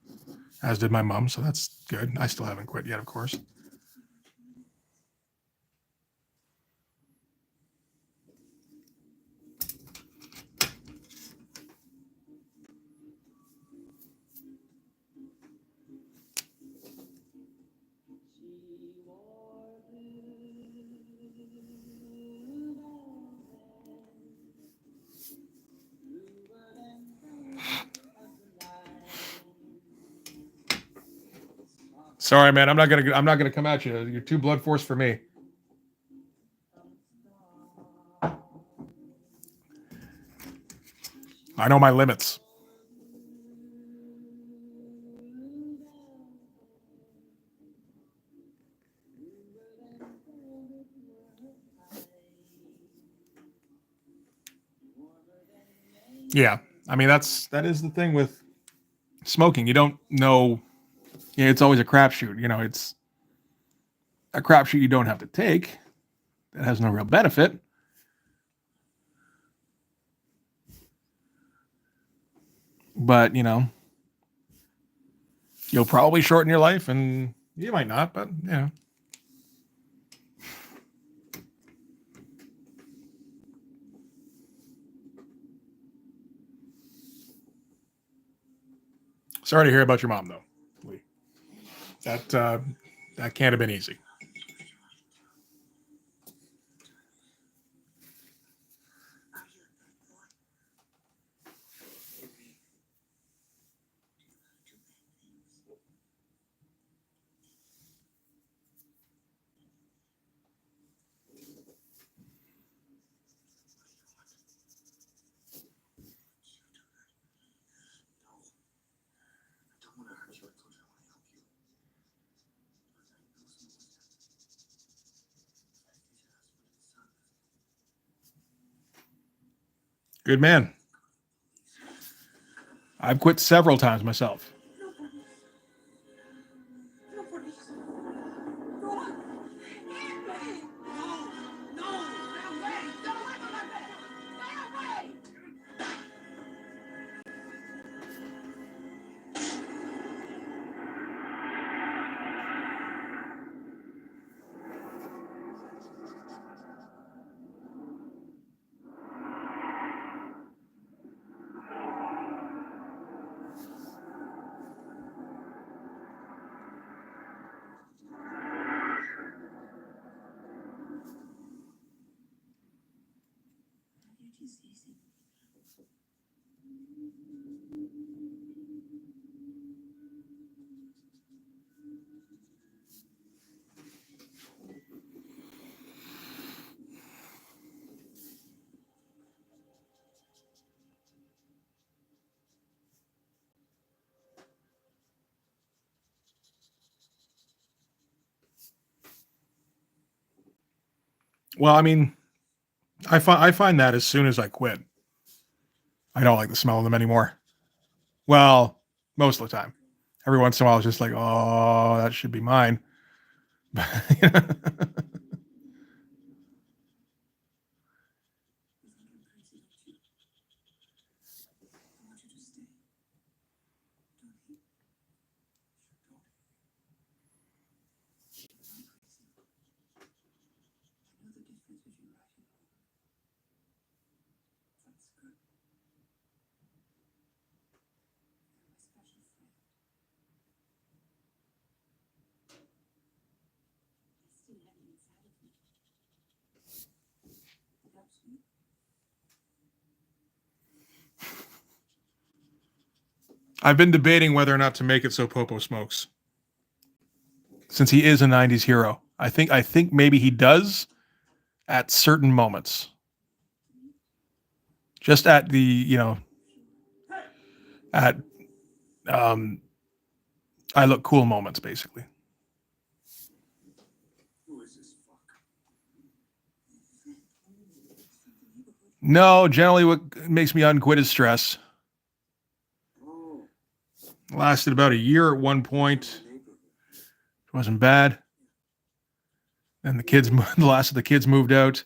as did my mom, so that's good. I still haven't quit yet, of course. Sorry, man. I'm not gonna come at you. You're too blood force for me. I know my limits. Yeah, I mean that is the thing with smoking. You don't know. Yeah, it's always a crapshoot. You know, it's a crapshoot you don't have to take. That has no real benefit. But you know, you'll probably shorten your life, and you might not. But yeah. Sorry to hear about your mom, though, Lee. That can't have been easy. I don't want to hurt you. I told you I want to help you. Good man. I've quit several times myself. Well, I mean, I find that as soon as I quit, I don't like the smell of them anymore. Well, most of the time. Every once in a while, it's just like, oh, that should be mine. I've been debating whether or not to make it so Popo smokes, since he is a '90s hero. I think maybe he does at certain moments, just at the at um, I look cool moments, basically. Who is this fuck? No, generally what makes me unquit is stress. Oh, Lasted about a year at one point. neighborhood. It wasn't bad. Then the kids, the last of the kids moved out,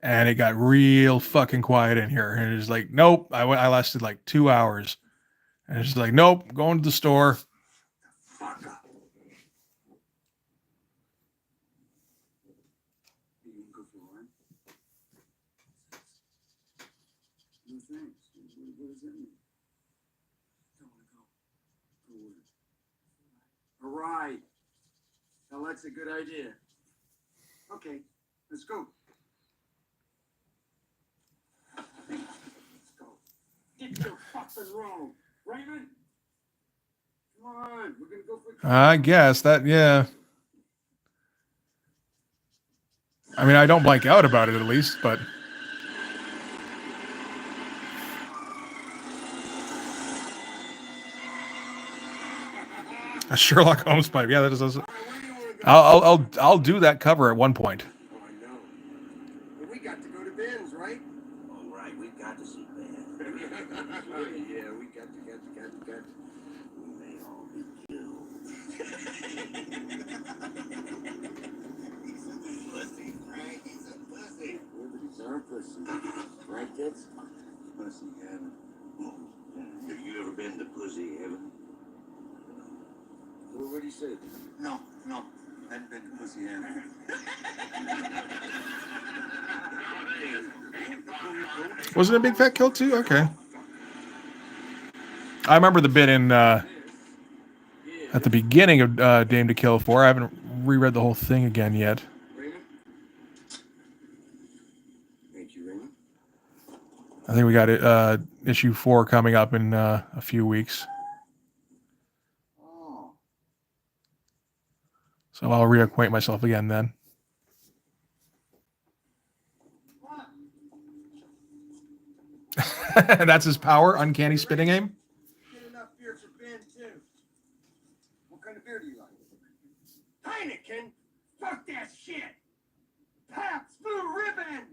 and it got real fucking quiet in here. And it was like, nope. I lasted like 2 hours, and it's just like, nope. Going to the store. Fuck up. You can go for a run? No thanks. What does that mean? Don't want to go. Go where? A ride. Now that's a good idea. Okay, let's go. Let's go. Get your fucking room, Raymond. Come on, we're gonna go for. I guess that, yeah. I mean, I don't blank out about it at least, but a Sherlock Holmes pipe. Yeah, that does. All right, where do you want to go? I'll do that cover at one point. Oh, I know. But we got to go to Ben's, right? All right, we got to see Ben. Yeah, we got to. We may all be killed. He's a pussy, right? He's a pussy. Yeah, but he's our pussy. Right, kids? Pussy heaven. Have you ever been to pussy heaven? Well, what do you say? No. Hadn't been to pussy heaven. Wasn't it a big fat kill too? Okay. I remember the bit in at the beginning of Dame to Kill 4. I haven't reread the whole thing again yet. Raymond? Thank you, Raymond. I think we got issue 4 coming up in a few weeks. Oh. So I'll reacquaint myself again then. That's his power, uncanny spitting aim. Get enough beer for Ben, too. What kind of beer do you like? Heineken? Fuck that shit! Pabst Blue Ribbon!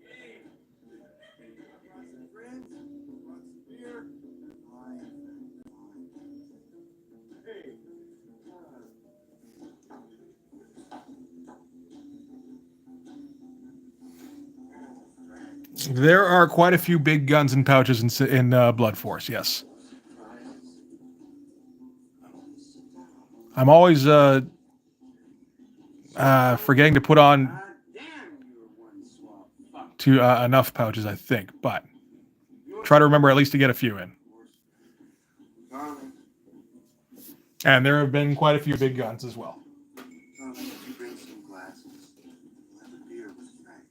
Hey, I brought some friends, brought some beer. Hey, There are quite a few big guns and pouches in Blood Force, yes. I'm always forgetting to put on God damn, you were one swab fuck. to enough pouches, I think, but try to remember at least to get a few in. Darling, And there have been quite a few big guns as well. darling, could you bring some glasses? We'll have a beer with Frank.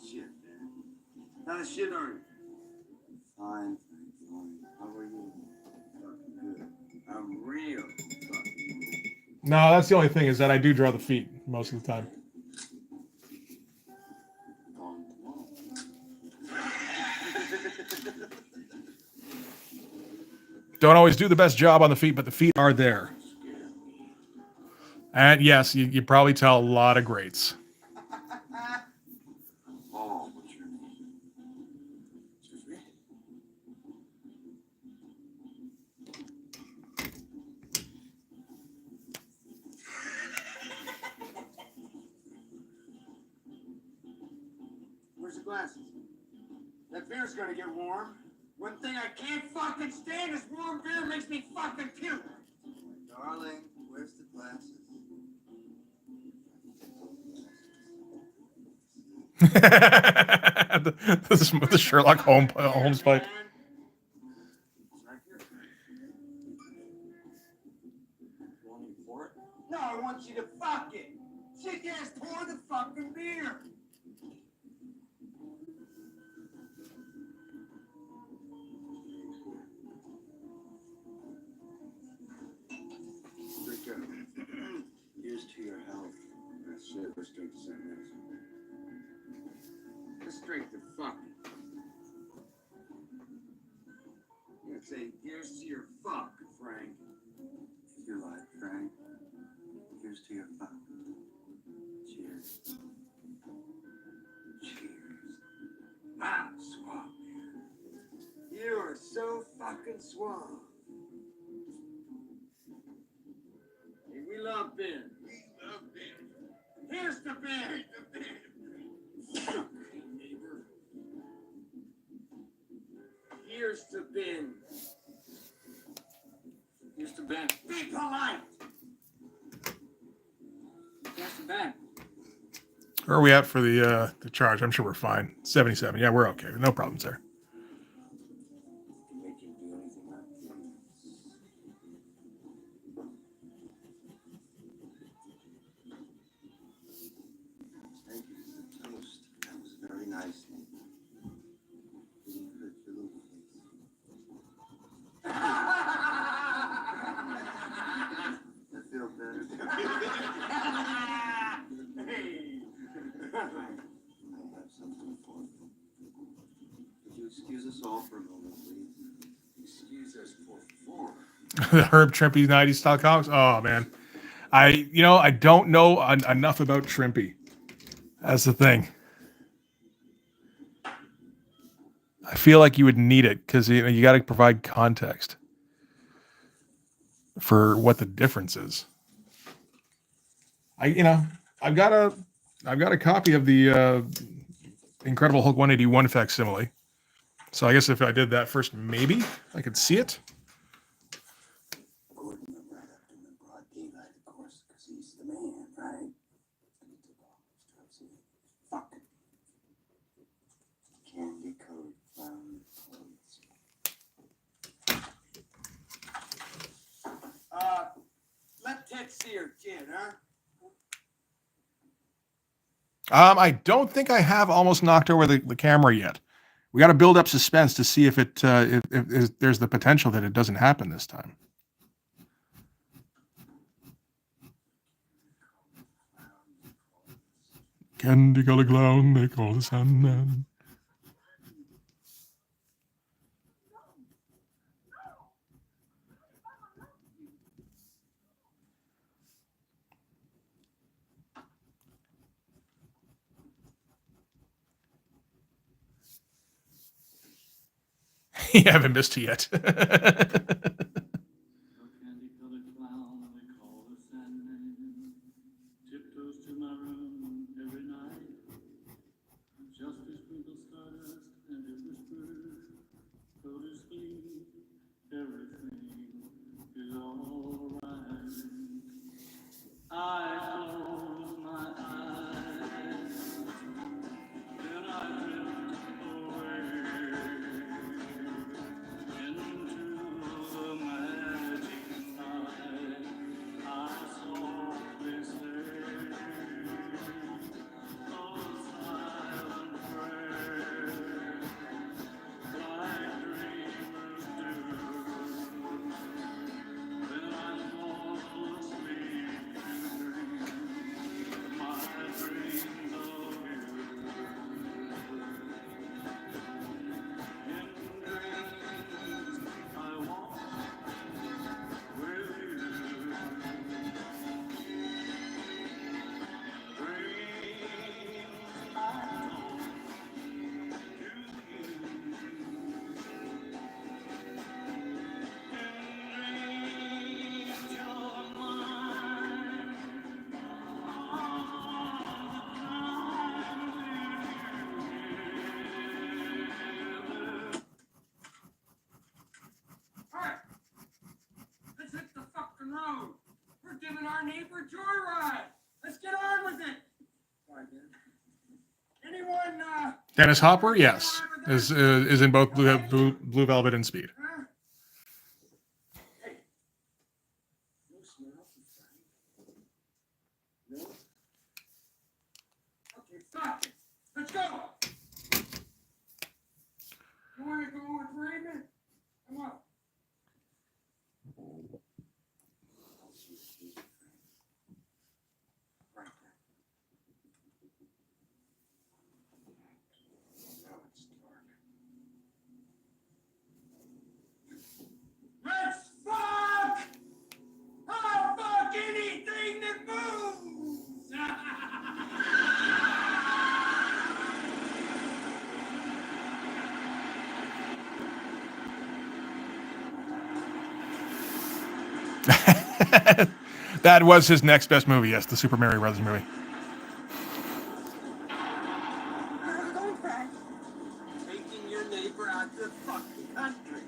Shit, man. How the shit are you? Fine, Frank, fine. How are you? Fucking good. I'm real fucking No, that's the only thing is that I do draw the feet most of the time. Don't always do the best job on the feet, but the feet are there. And yes, you probably tell a lot of greats. Oh, what's your name? Excuse me? Where's the glasses? That beer's gonna get warm. One thing I can't fucking stand is warm beer makes me fucking puke. Darling, where's the glasses? the Sherlock Holmes fight. It's right here. You want me to pour it? No, I want you to fuck it. Chick ass, pour the fucking beer. Drink up. Here's to your health. That's it. Let's drink to St. Louis. Let's drink to fucking. Let's say, here's to your fuck, Frank. If you like, Frank. Here's to your fuck. Cheers. Cheers. Wow, suave, man. You are so fucking suave. Hey, we love Ben. We love Ben. Here's to Ben. Here's to Ben. Hey, neighbor. Here's to Ben. Here's to Ben. Be polite. Here's to Ben. Where are we at for the charge? I'm sure we're fine. 77. Yeah, we're okay. No problems there. Make you do anything like this. Thank you for the toast. That was very nice. Didn't hurt your little face. I feel better. Hey. I have something for you. Could you excuse us all for a moment, please? Excuse us for four. The Herb Trimpy 90s style comics. Oh man, I don't know enough about Trimpy. That's the thing. I feel like you would need it because you got to provide context for what the difference is. I've got a copy of the Incredible Hulk 181 facsimile. So I guess if I did that first, maybe I could see it. Gordon went right up to him in broad daylight, of course, because he's the man, right? And he took off his drugs and fucking candy-coated brown clothes. Let Ted see her kid, huh? I don't think I have almost knocked over the camera yet. We got to build up suspense to see if if there's the potential that it doesn't happen this time. Candy colored clown, they call the Sandman. You haven't missed it yet. neighbor joyride. Let's get on with it. All right, man. Anyone, Dennis Hopper, yes, is in both Blue Velvet and Speed. huh? Hey. No smell, Frank. No? Okay, fuck it. Let's go. You want to go with Raymond? Come on. Right there. Now it's dark. Let's fuck! I'll fuck anything that moves! That was his next best movie, yes, the Super Mario Brothers movie. Where are we going, Fred? Taking your neighbor out to the fucking country.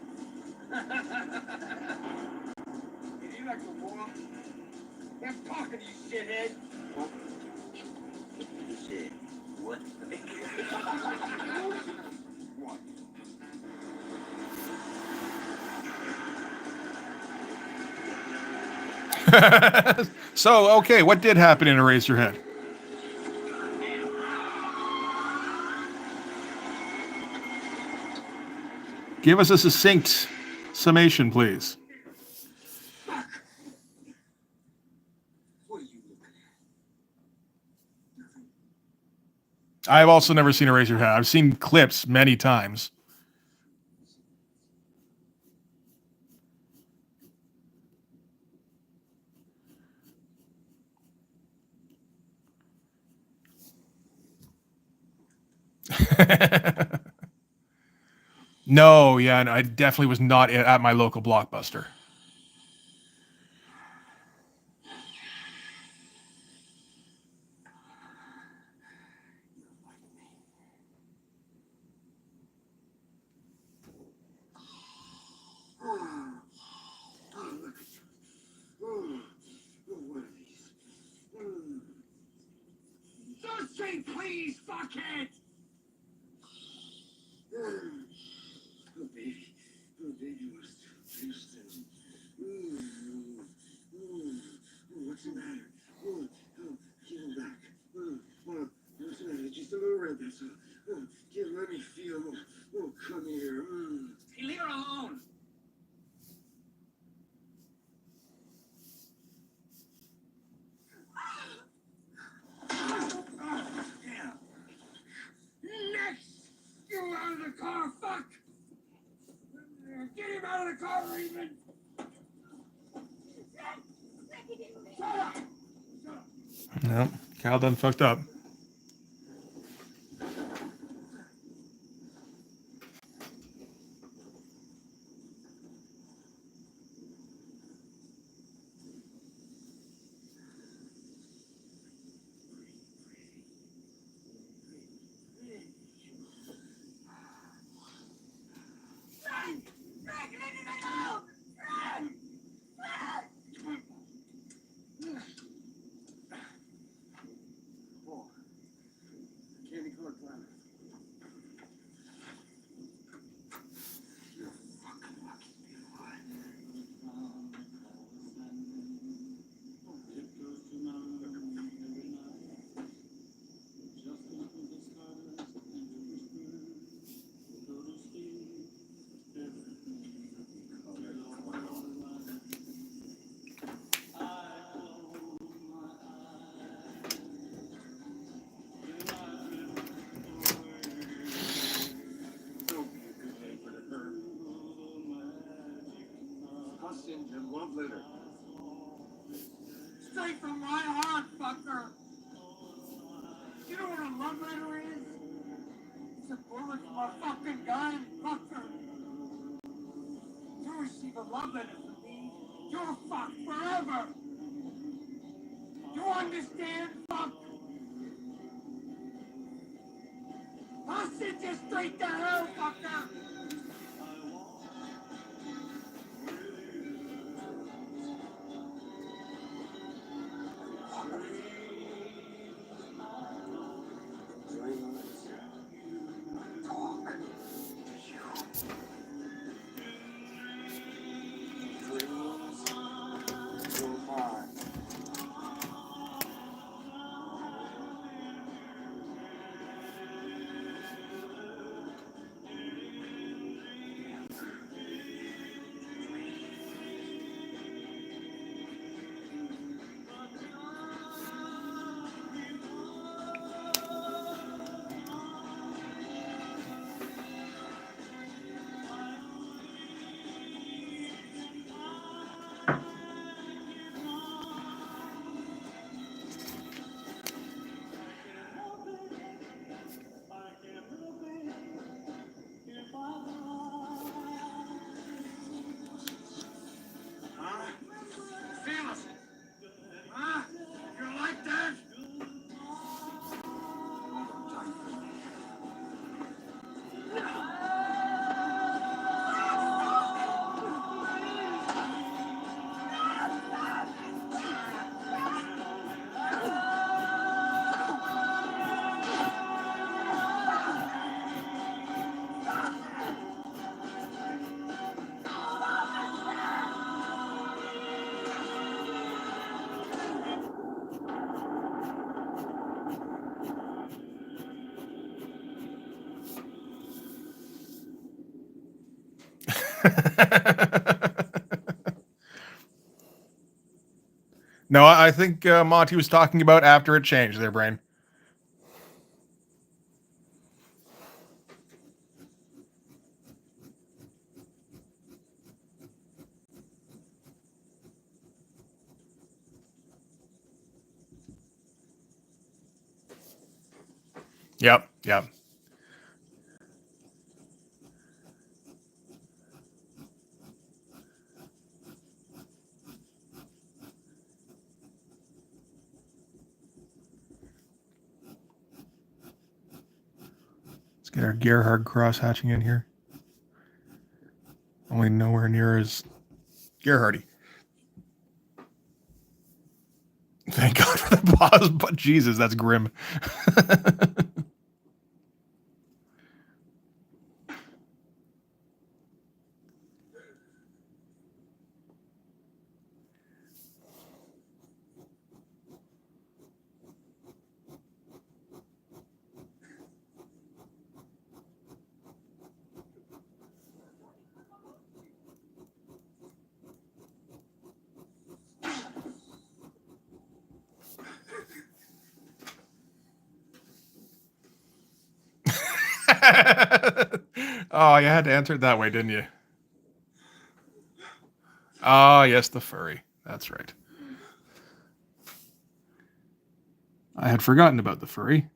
Would you like to walk? I'm talking to you, shithead. Shit. What? What? So, okay, what did happen in Eraserhead? Give us a succinct summation, please. What are you looking at? Nothing. I've also never seen Eraserhead. I've seen clips many times. No, yeah, no, I definitely was not at my local Blockbuster. What are these? Just say please, fuckhead! Oh, baby. Oh, baby, what's Houston? What's the matter? Give him back. What's the matter? Just a little red, that's all. Let me feel. Come here. Hey, leave her alone! Yeah. Next! You out of the car, fuck! Get him out of the car, Raymond! Shut up! Shut up! No, Kyle done fucked up. Candy colored planet. Don't be a good neighbor to her. I'll send you a love letter. Straight from my heart, fucker! You know what a love letter is? It's a bullet from a fucking gun, fucker! You receive a love letter from me, you're fucked forever! You understand, fuck? I'll send you straight to hell, fucker! No, I think Monty was talking about after it changed their brain. Yep, yep. Let's get our Gerhard cross hatching in here. Only nowhere near as Gerhardy. Thank God for the pause, but Jesus, that's grim. Oh, you had to answer it that way, didn't you? Ah, yes, the furry. That's right. I had forgotten about the furry. I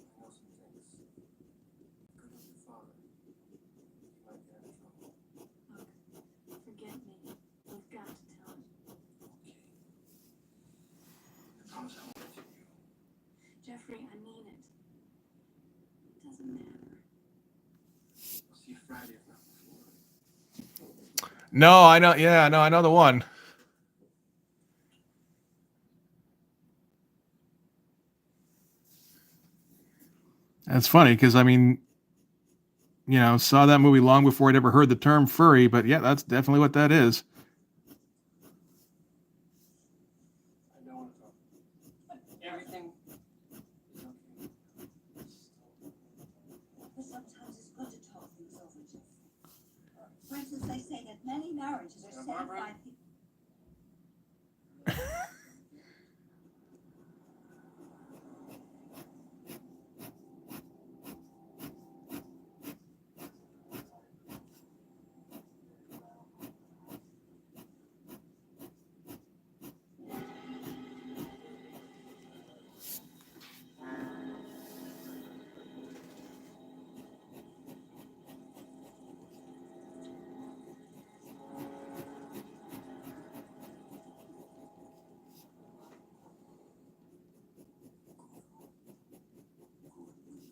know some things. Good with your father. You might get in trouble. Look, forget me. You've got to tell him. Okay. I promise I won't mention you. Jeffrey, I mean it. It doesn't matter. I'll see you Friday if not before. No, I know. Yeah, no, I know the one. That's funny because I mean, saw that movie long before I'd ever heard the term furry, but yeah, that's definitely what that is. I don't want to talk. Everything is okay. But sometimes it's good to talk things over, Jeffrey. For instance, they say that many marriages are saved Barbara? by people.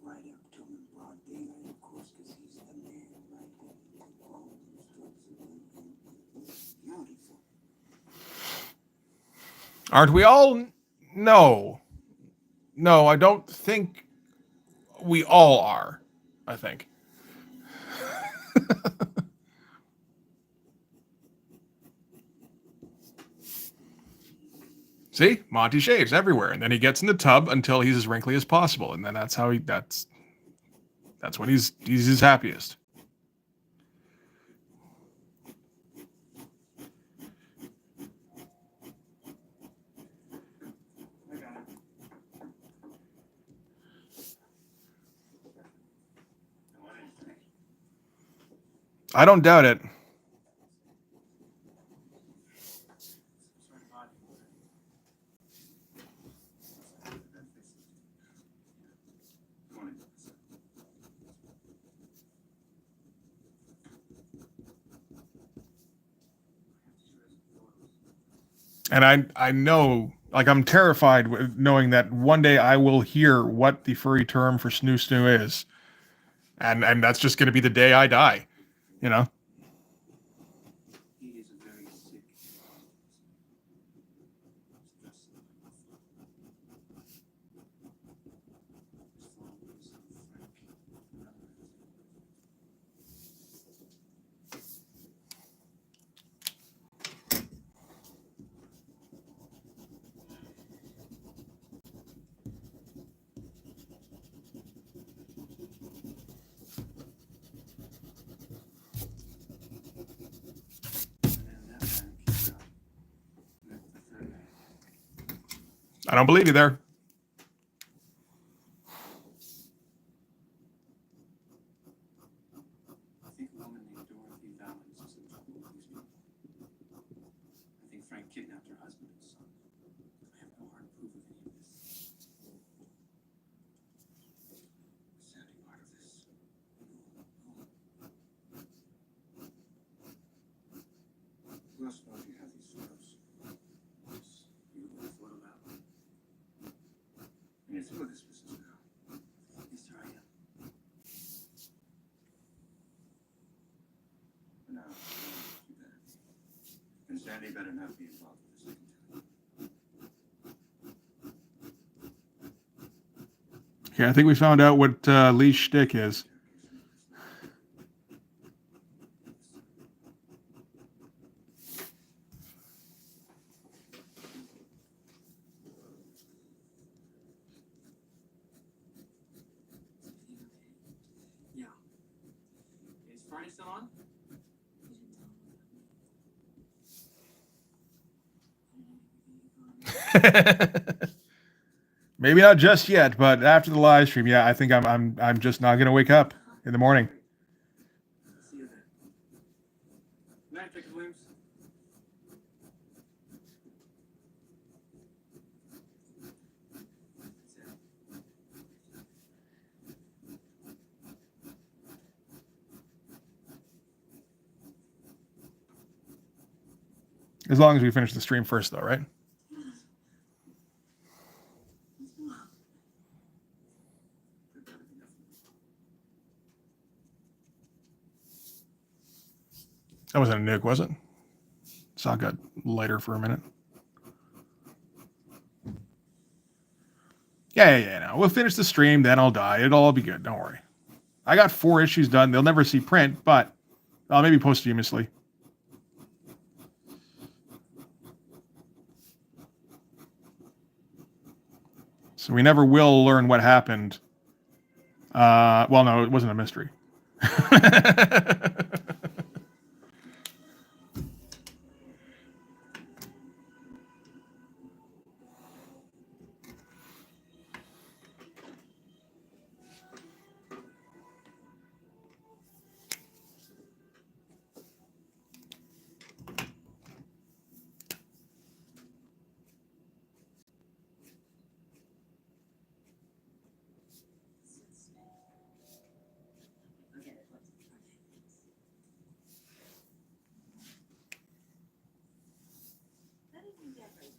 Right up to him in broad daylight, of course, because he's the man, right? All those drugs and beautiful. Aren't we all? No. No, I don't think we all are. I think. See, Monty shaves everywhere, and then he gets in the tub until he's as wrinkly as possible, and then that's how that's when he's his happiest. I got it. What do you think? I don't doubt it. Sorry, body. And I know, like, I'm terrified with knowing that one day I will hear what the furry term for snoo snoo is, and that's just going to be the day I die. You know. He is a very sick. I don't believe you there. I think a woman named Dorothy Valens is in trouble with these people. I think Frank kidnapped her husband and son. I have no hard proof of any of this. Sandy, part of this. Who else knows you have these photos? Yes, you were the photo lab. And you're through with this business now. Yes, sir, I am. But now, you better be. And Sandy better not be involved with this, I can tell you. Okay, I think we found out what Lee's shtick is. Yeah. Is Friday still on? Maybe not just yet, but after the live stream, yeah, I think I'm just not gonna wake up in the morning. See you then. Night, Detective Williams. As long as we finish the stream first, though, right? That wasn't a nuke, was it? Sound got lighter for a minute. Yeah. No, we'll finish the stream, then I'll die. It'll all be good. Don't worry. I got 4 issues done. They'll never see print, but maybe posthumously. So we never will learn what happened. Well, no, it wasn't a mystery.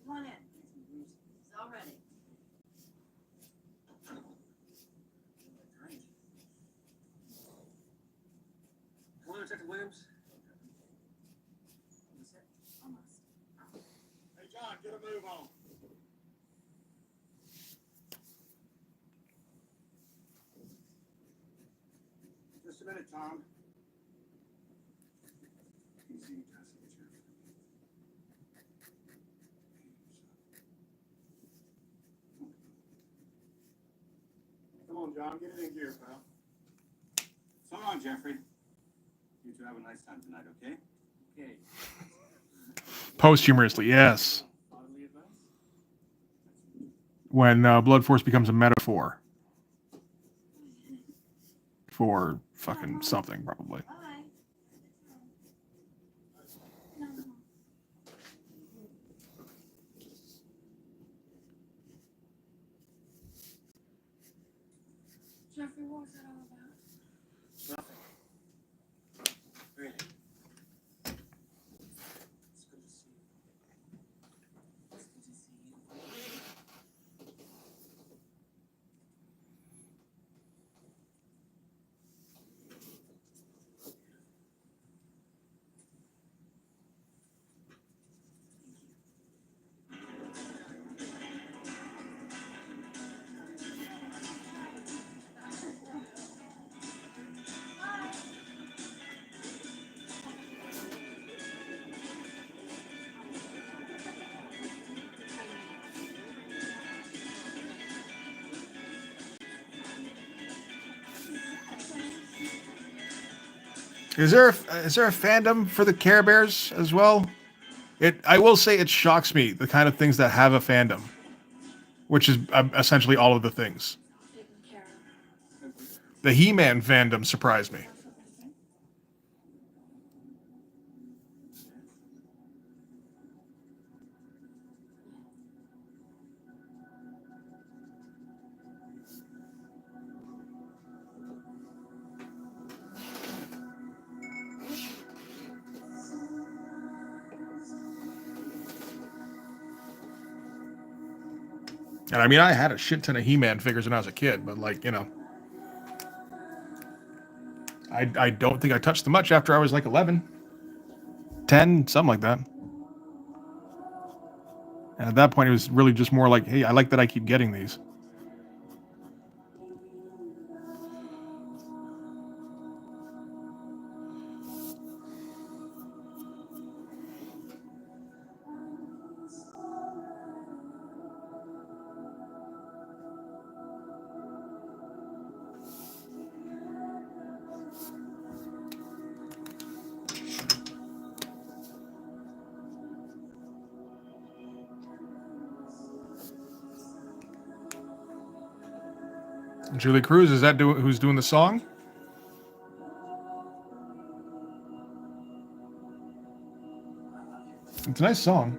Come on in. It's all ready. Great. Hello, Detective Williams. Almost. Hey, John, get a move on. Just a minute, Tom. Easy, Cassie, get your... Come on, John, get it in gear, pal. So long, Jeffrey. You two have a nice time tonight, okay? Okay. Posthumously, yes. Bodily advice? When Blood Force becomes a metaphor for fucking something, probably. Bye. Jeffrey, what was that all about? Nothing. Really. It's good to see you. It's good to see you. Is there a fandom for the Care Bears as well? I will say it shocks me the kind of things that have a fandom. which is essentially all of the things. taken care of. The He-Man fandom surprised me. And I mean, I had a shit ton of He-Man figures when I was a kid, but like, you know, I don't think I touched them much after I was like 11, 10, something like that. And at that point, it was really just more like, hey, I like that I keep getting these. Julie Cruz, is that who's doing the song? It's a nice song.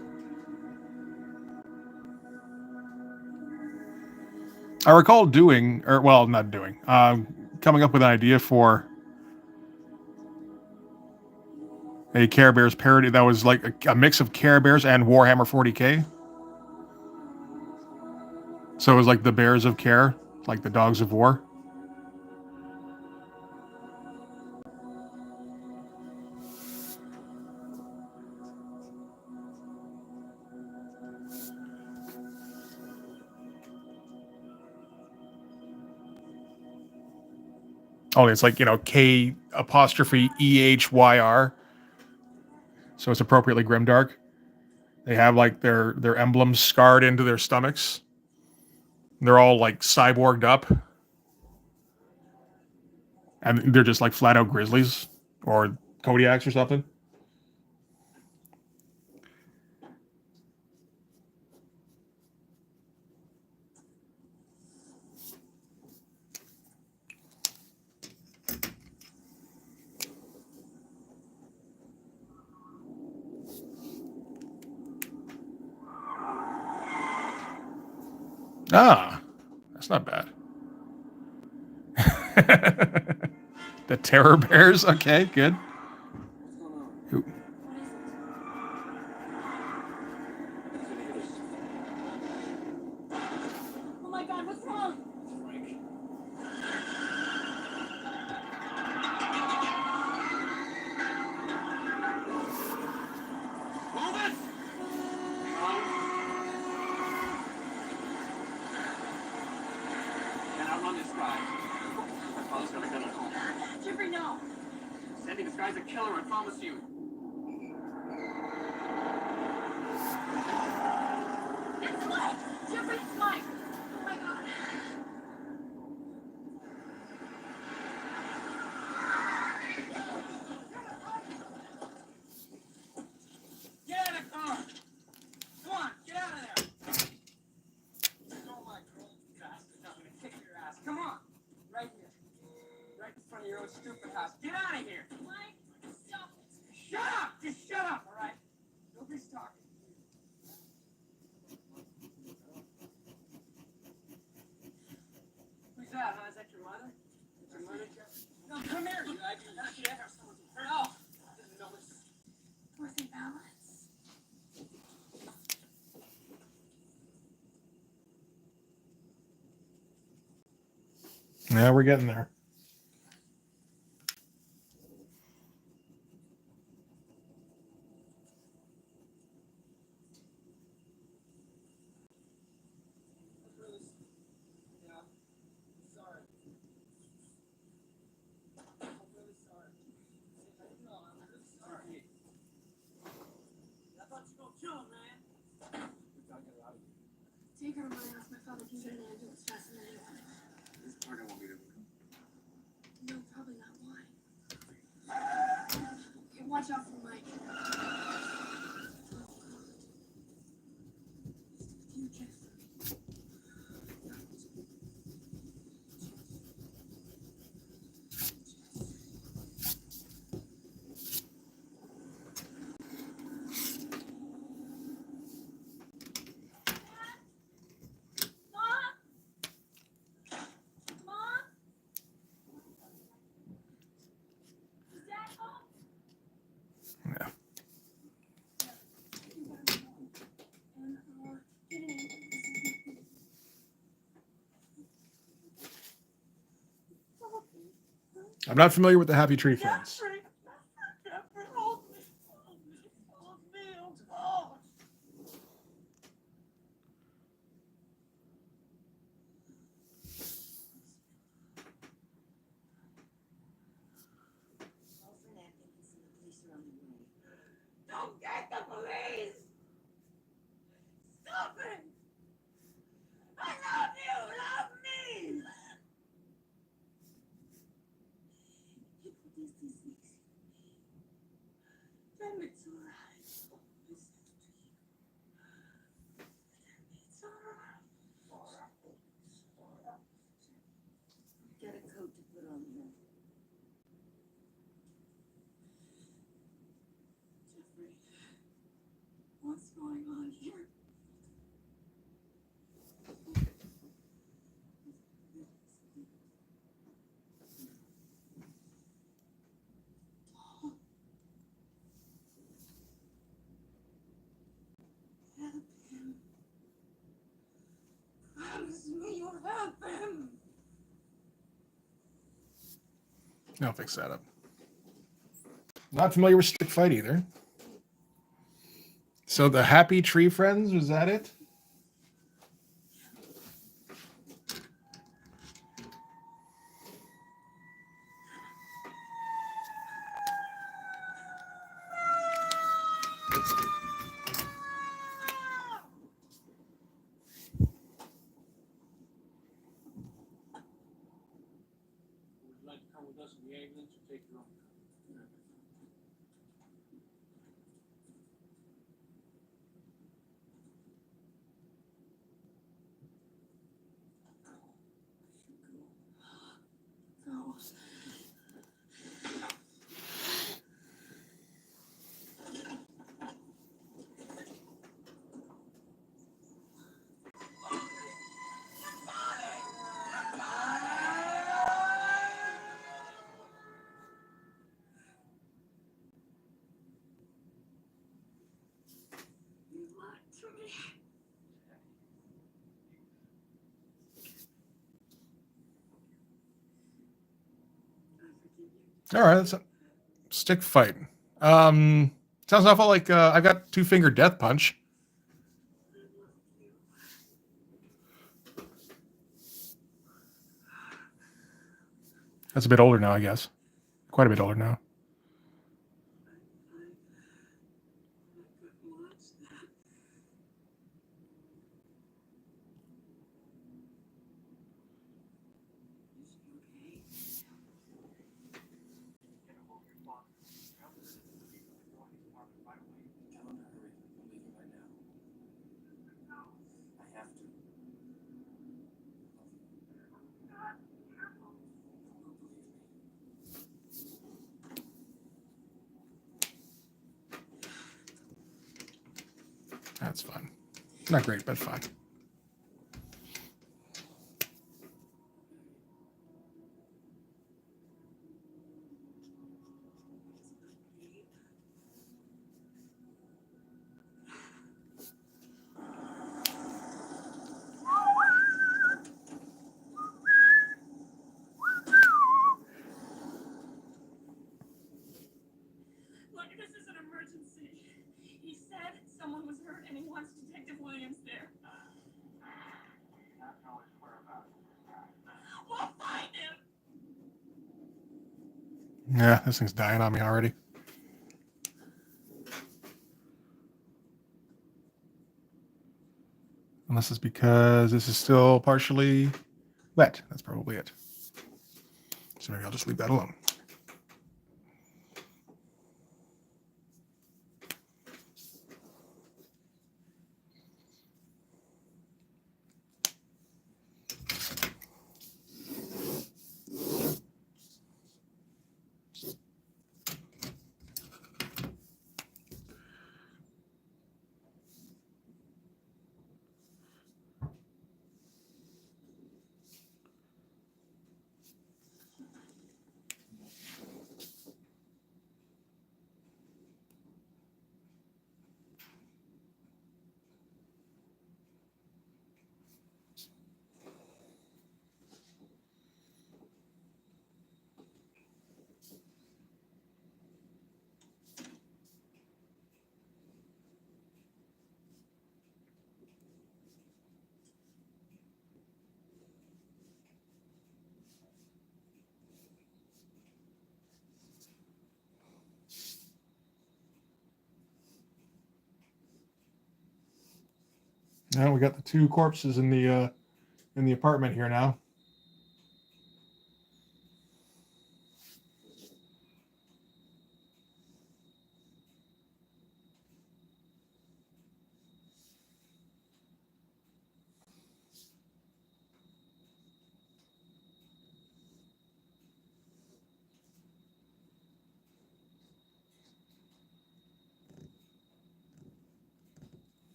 I recall doing, or well, not doing, coming up with an idea for a Care Bears parody that was like a mix of Care Bears and Warhammer 40K. So it was like the Bears of Care, like the Dogs of War. Oh, it's like, you know, K apostrophe EHYR. So it's appropriately grimdark. They have like their emblems scarred into their stomachs. They're all like cyborged up. And they're just like flat out grizzlies or Kodiaks or something. Ah, that's not bad. The Terror Bears. Okay, good. Who- Oh my god, what's wrong? Move it! Can I run this guy? My father's got a gun at home. Jeffrey, no! Sandy, this guy's a killer, I promise you. It's Mike! Jeffrey, it's Mike! Oh my god. Get out of the car! Come on, get out of there! Oh my god, bastard, I'm gonna kick your ass. Come on! Right here. Right in front of your own stupid house. Get out of here! Mike, stop it! Shut up! Just shut up, alright? Nobody's talking. Who's that, huh? Is that your mother? Is your mother, Jeff? No, come here, you I can check or someone's hurt. Oh! Didn't notice. Was he balance? Yeah, we're getting there. Yeah. Sorry. I'm really sorry. No, I'm really sorry. I thought you were gonna kill him, man. We gotta get out of here. Take her to my house. My father can get an ambulance faster than anyone. This partner won't be there. No, probably not. Why? Okay, watch out for Mike. You, Jeffrey. I'm not familiar with the Happy Tree Friends. Jeffrey, Jeffrey, hold me, hold me, hold me, oh God. Call for napkins and the police are on the way. Don't get the police! Stop it! I love you! Love me! People do these things. Then it's alright. Listen to you. It's alright. Get a coat to put on you. Jeffrey, what's going on here? Help him. Promise me you'll help him. I'll fix that up. Not familiar with Stick Fight either. So the Happy Tree Friends, was that it? Would you like to come with us in the ambulance or take your own? Go. You lied to me. I forgive you. All right, that's a Stick Fight. Sounds awful like I got Two Finger Death Punch. I love you. That's a bit older now, I guess. Quite a bit older now. I couldn't watch that. Is she okay? Get a hold of your father. Tell him that the people are going to his apartment right away. Tell him to hurry. I'm leaving right now. No. I have to. God, careful. You will believe me. That's fun. Not great, but fun. Look, this is an emergency. He said someone was hurt and he wants Detective Williams there. Not know his whereabouts. We'll find him. Yeah, this thing's dying on me already. Unless it's because this is still partially wet. That's probably it. So maybe I'll just leave that alone. Now we got the two corpses in the apartment here now.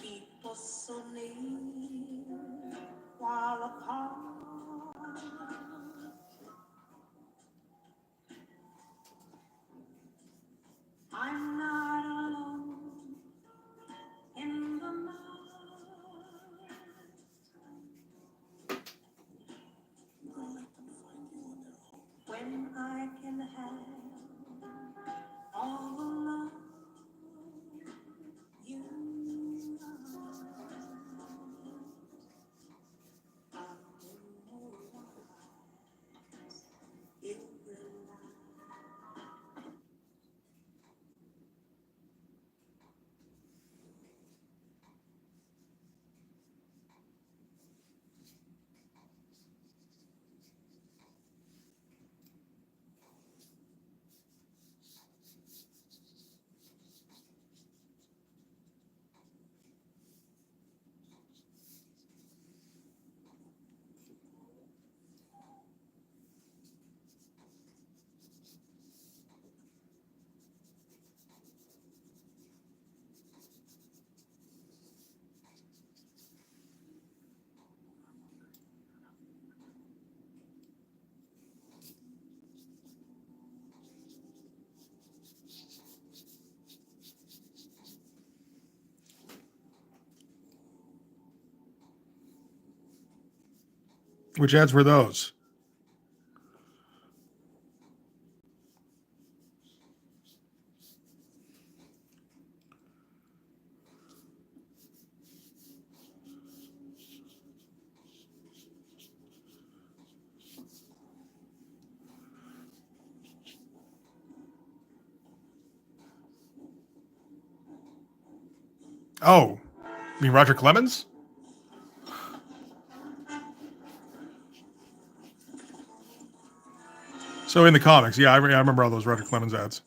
People so near while apart. I'm not alone in the night Don't let them find you on their own. when I can have all the love you Which ads were those? Oh, you mean Roger Clemens? So in the comics, yeah, I remember all those Roger Clemens ads.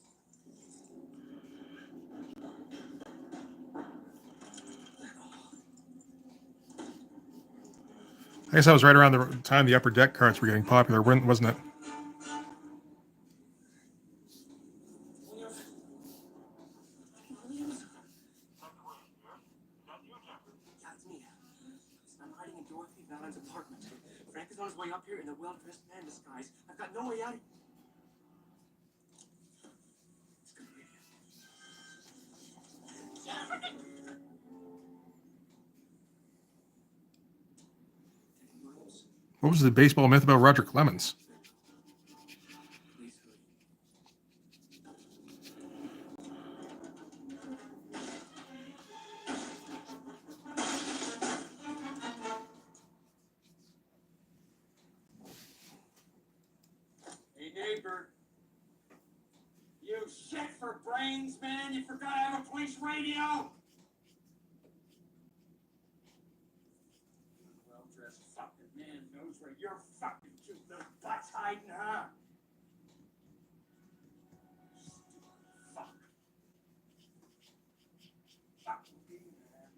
I guess that was right around the time the Upper Deck carts were getting popular, wasn't it? Yeah, it's me. I'm hiding in Dorothy Valent's apartment. Frank is on his way up here in a well-dressed man disguise. I've got no way out. It's gonna be What was the baseball myth about Roger Clemens? Please hurry. Hey, neighbor. You shit for brains, man. You forgot I have a police radio. Well-dressed fucking man knows where you're fucking cute little butt's hiding, huh? Stupid fuck. Fuck me, man.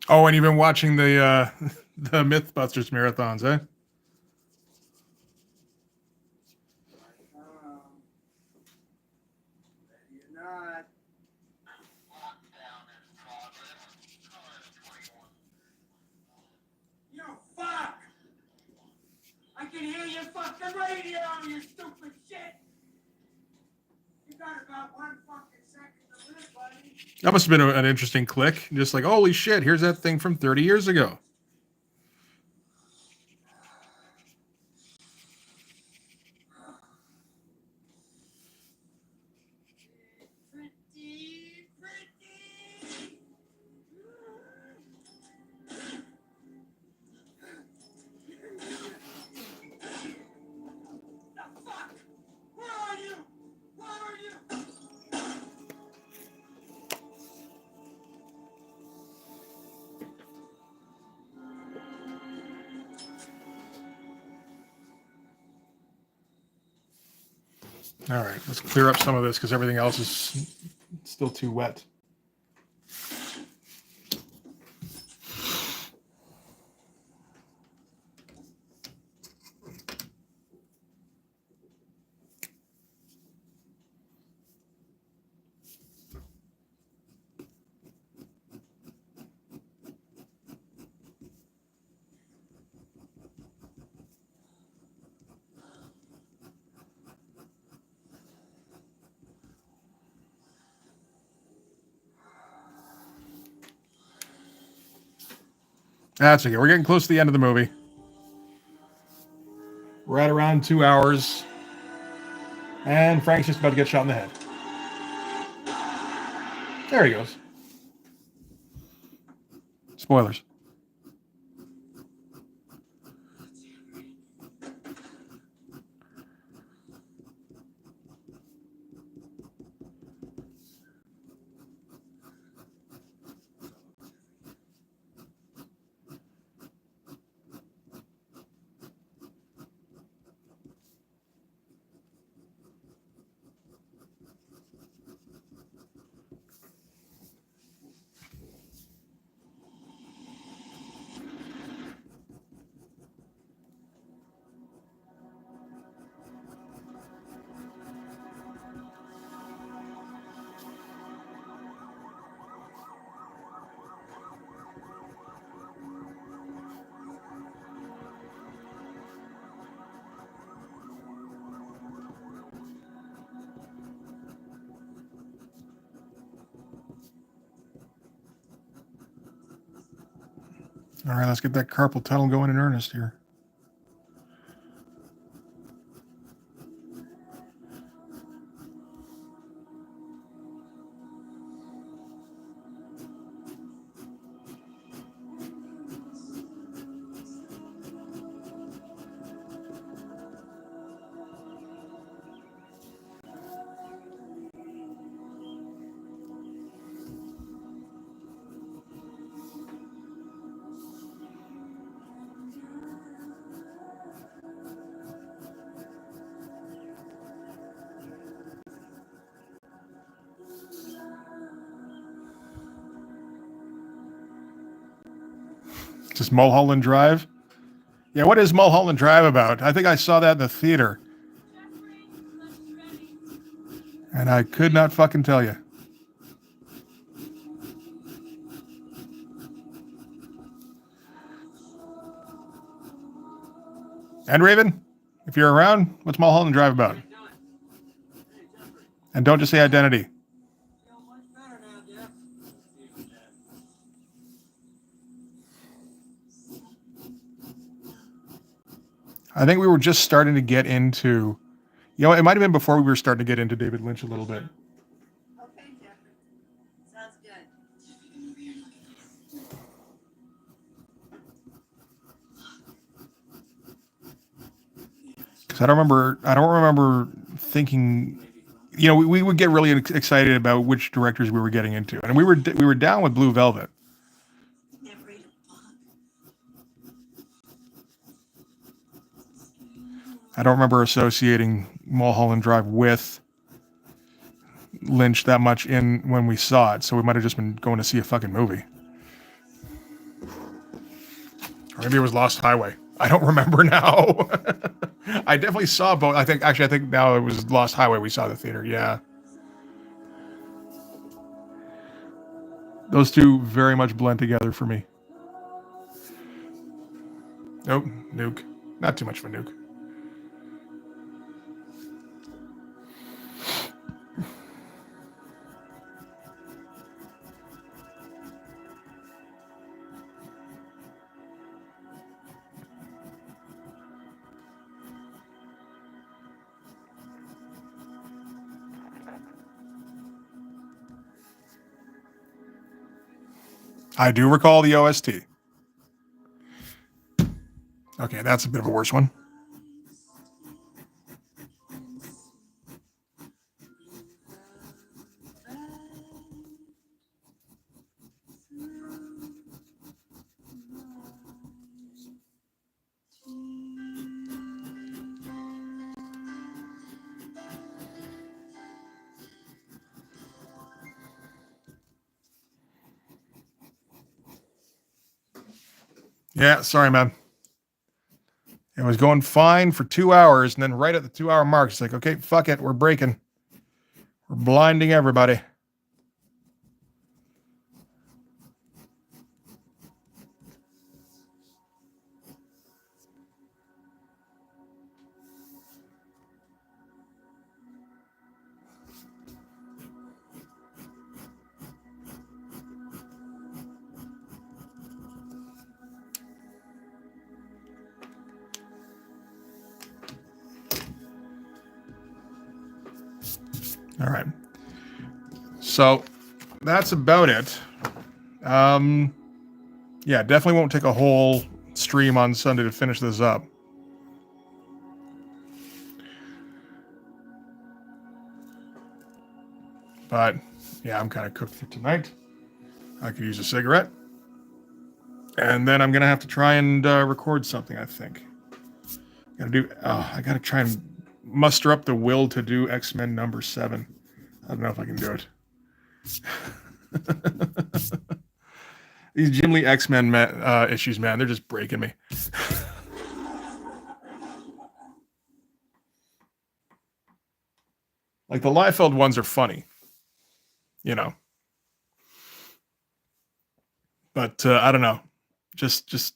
Oh, and you've been watching the the MythBusters marathons, eh? Ready or not. You fuck! fucking radio, you stupid shit! You got about 1 fucking second to live, buddy. That must have been an interesting click. Just like, holy shit, here's that thing from 30 years ago. Pretty, pretty. The fuck? Where are you? Where are you? All right, let's clear up some of this because everything else is still too wet. That's okay. We're getting close to the end of the movie. We're at around 2 hours. And Frank's just about to get shot in the head. There he goes. Spoilers. All right, let's get that carpal tunnel going in earnest here. Is this Mulholland Drive? Yeah, what is Mulholland Drive about? I think I saw that in the theater. And I could not fucking tell you. And Raven, if you're around, what's Mulholland Drive about? And don't just say identity. Feel much better now, Jeff. I think we were just starting to get into, it might have been before we were starting to get into David Lynch a little bit. Okay, Jeffrey. Sounds good. Because I don't remember thinking, we would get really excited about which directors we were getting into, and we were down with Blue Velvet. Never ate a bug. I don't remember associating Mulholland Drive with Lynch that much in when we saw it, so we might have just been going to see a fucking movie. Or maybe it was Lost Highway. I don't remember now. I definitely saw both. I think now it was Lost Highway we saw at the theater. Yeah. Those two very much blend together for me. Nope, nuke. Not too much of a nuke. I do recall the OST. Okay, that's a bit of a worse one. Yeah, sorry, man. It was going fine for 2 hours, and then right at the 2-hour mark, it's like, okay, fuck it, we're breaking. We're blinding everybody. All right. So that's about it. Yeah, definitely won't take a whole stream on Sunday to finish this up. But yeah, I'm kind of cooked for tonight. I could use a cigarette. And then I'm going to have to try and record something, I think. I got to try and muster up the will to do X-Men number 7. I don't know if I can do it. These Jim Lee X-Men issues, man, they're just breaking me. Like the Liefeld ones are funny, you know. But I don't know. Just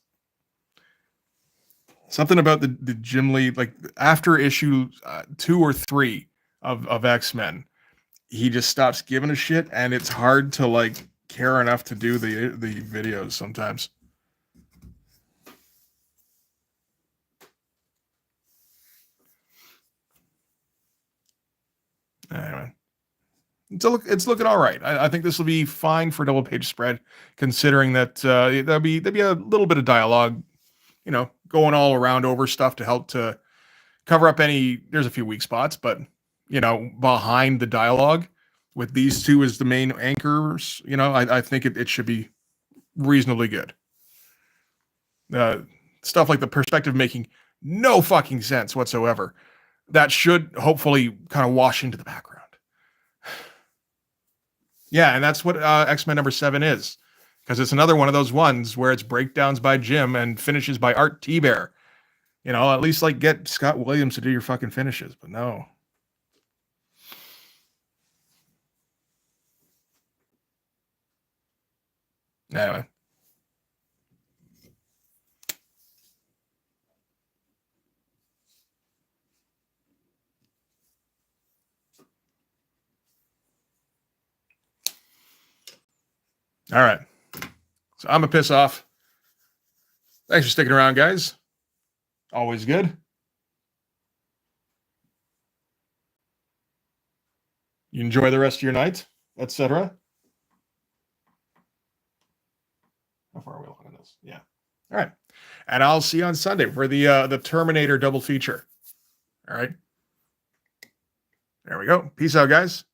something about the Jim Lee, like after issue 2 or 3 of X-Men, he just stops giving a shit, and it's hard to like care enough to do the videos sometimes. Anyway, it's looking all right. I think this will be fine for a double page spread, considering that there'll be a little bit of dialogue, you know, going all around over stuff to help to cover up any. There's a few weak spots, but you know, behind the dialogue with these two as the main anchors, you know, I think it should be reasonably good. Stuff like the perspective making no fucking sense whatsoever. That should hopefully kind of wash into the background. Yeah, and that's what X-Men number 7 is. Because it's another one of those ones where it's breakdowns by Jim and finishes by Art T-Bear. You know, at least like get Scott Williams to do your fucking finishes, but no. Anyway. All right. So I'm a piss off. Thanks for sticking around, guys. Always good. You enjoy the rest of your night, etc. How far are we along on this? Yeah. All right. And I'll see you on Sunday for the Terminator double feature. All right. There we go. Peace out, guys.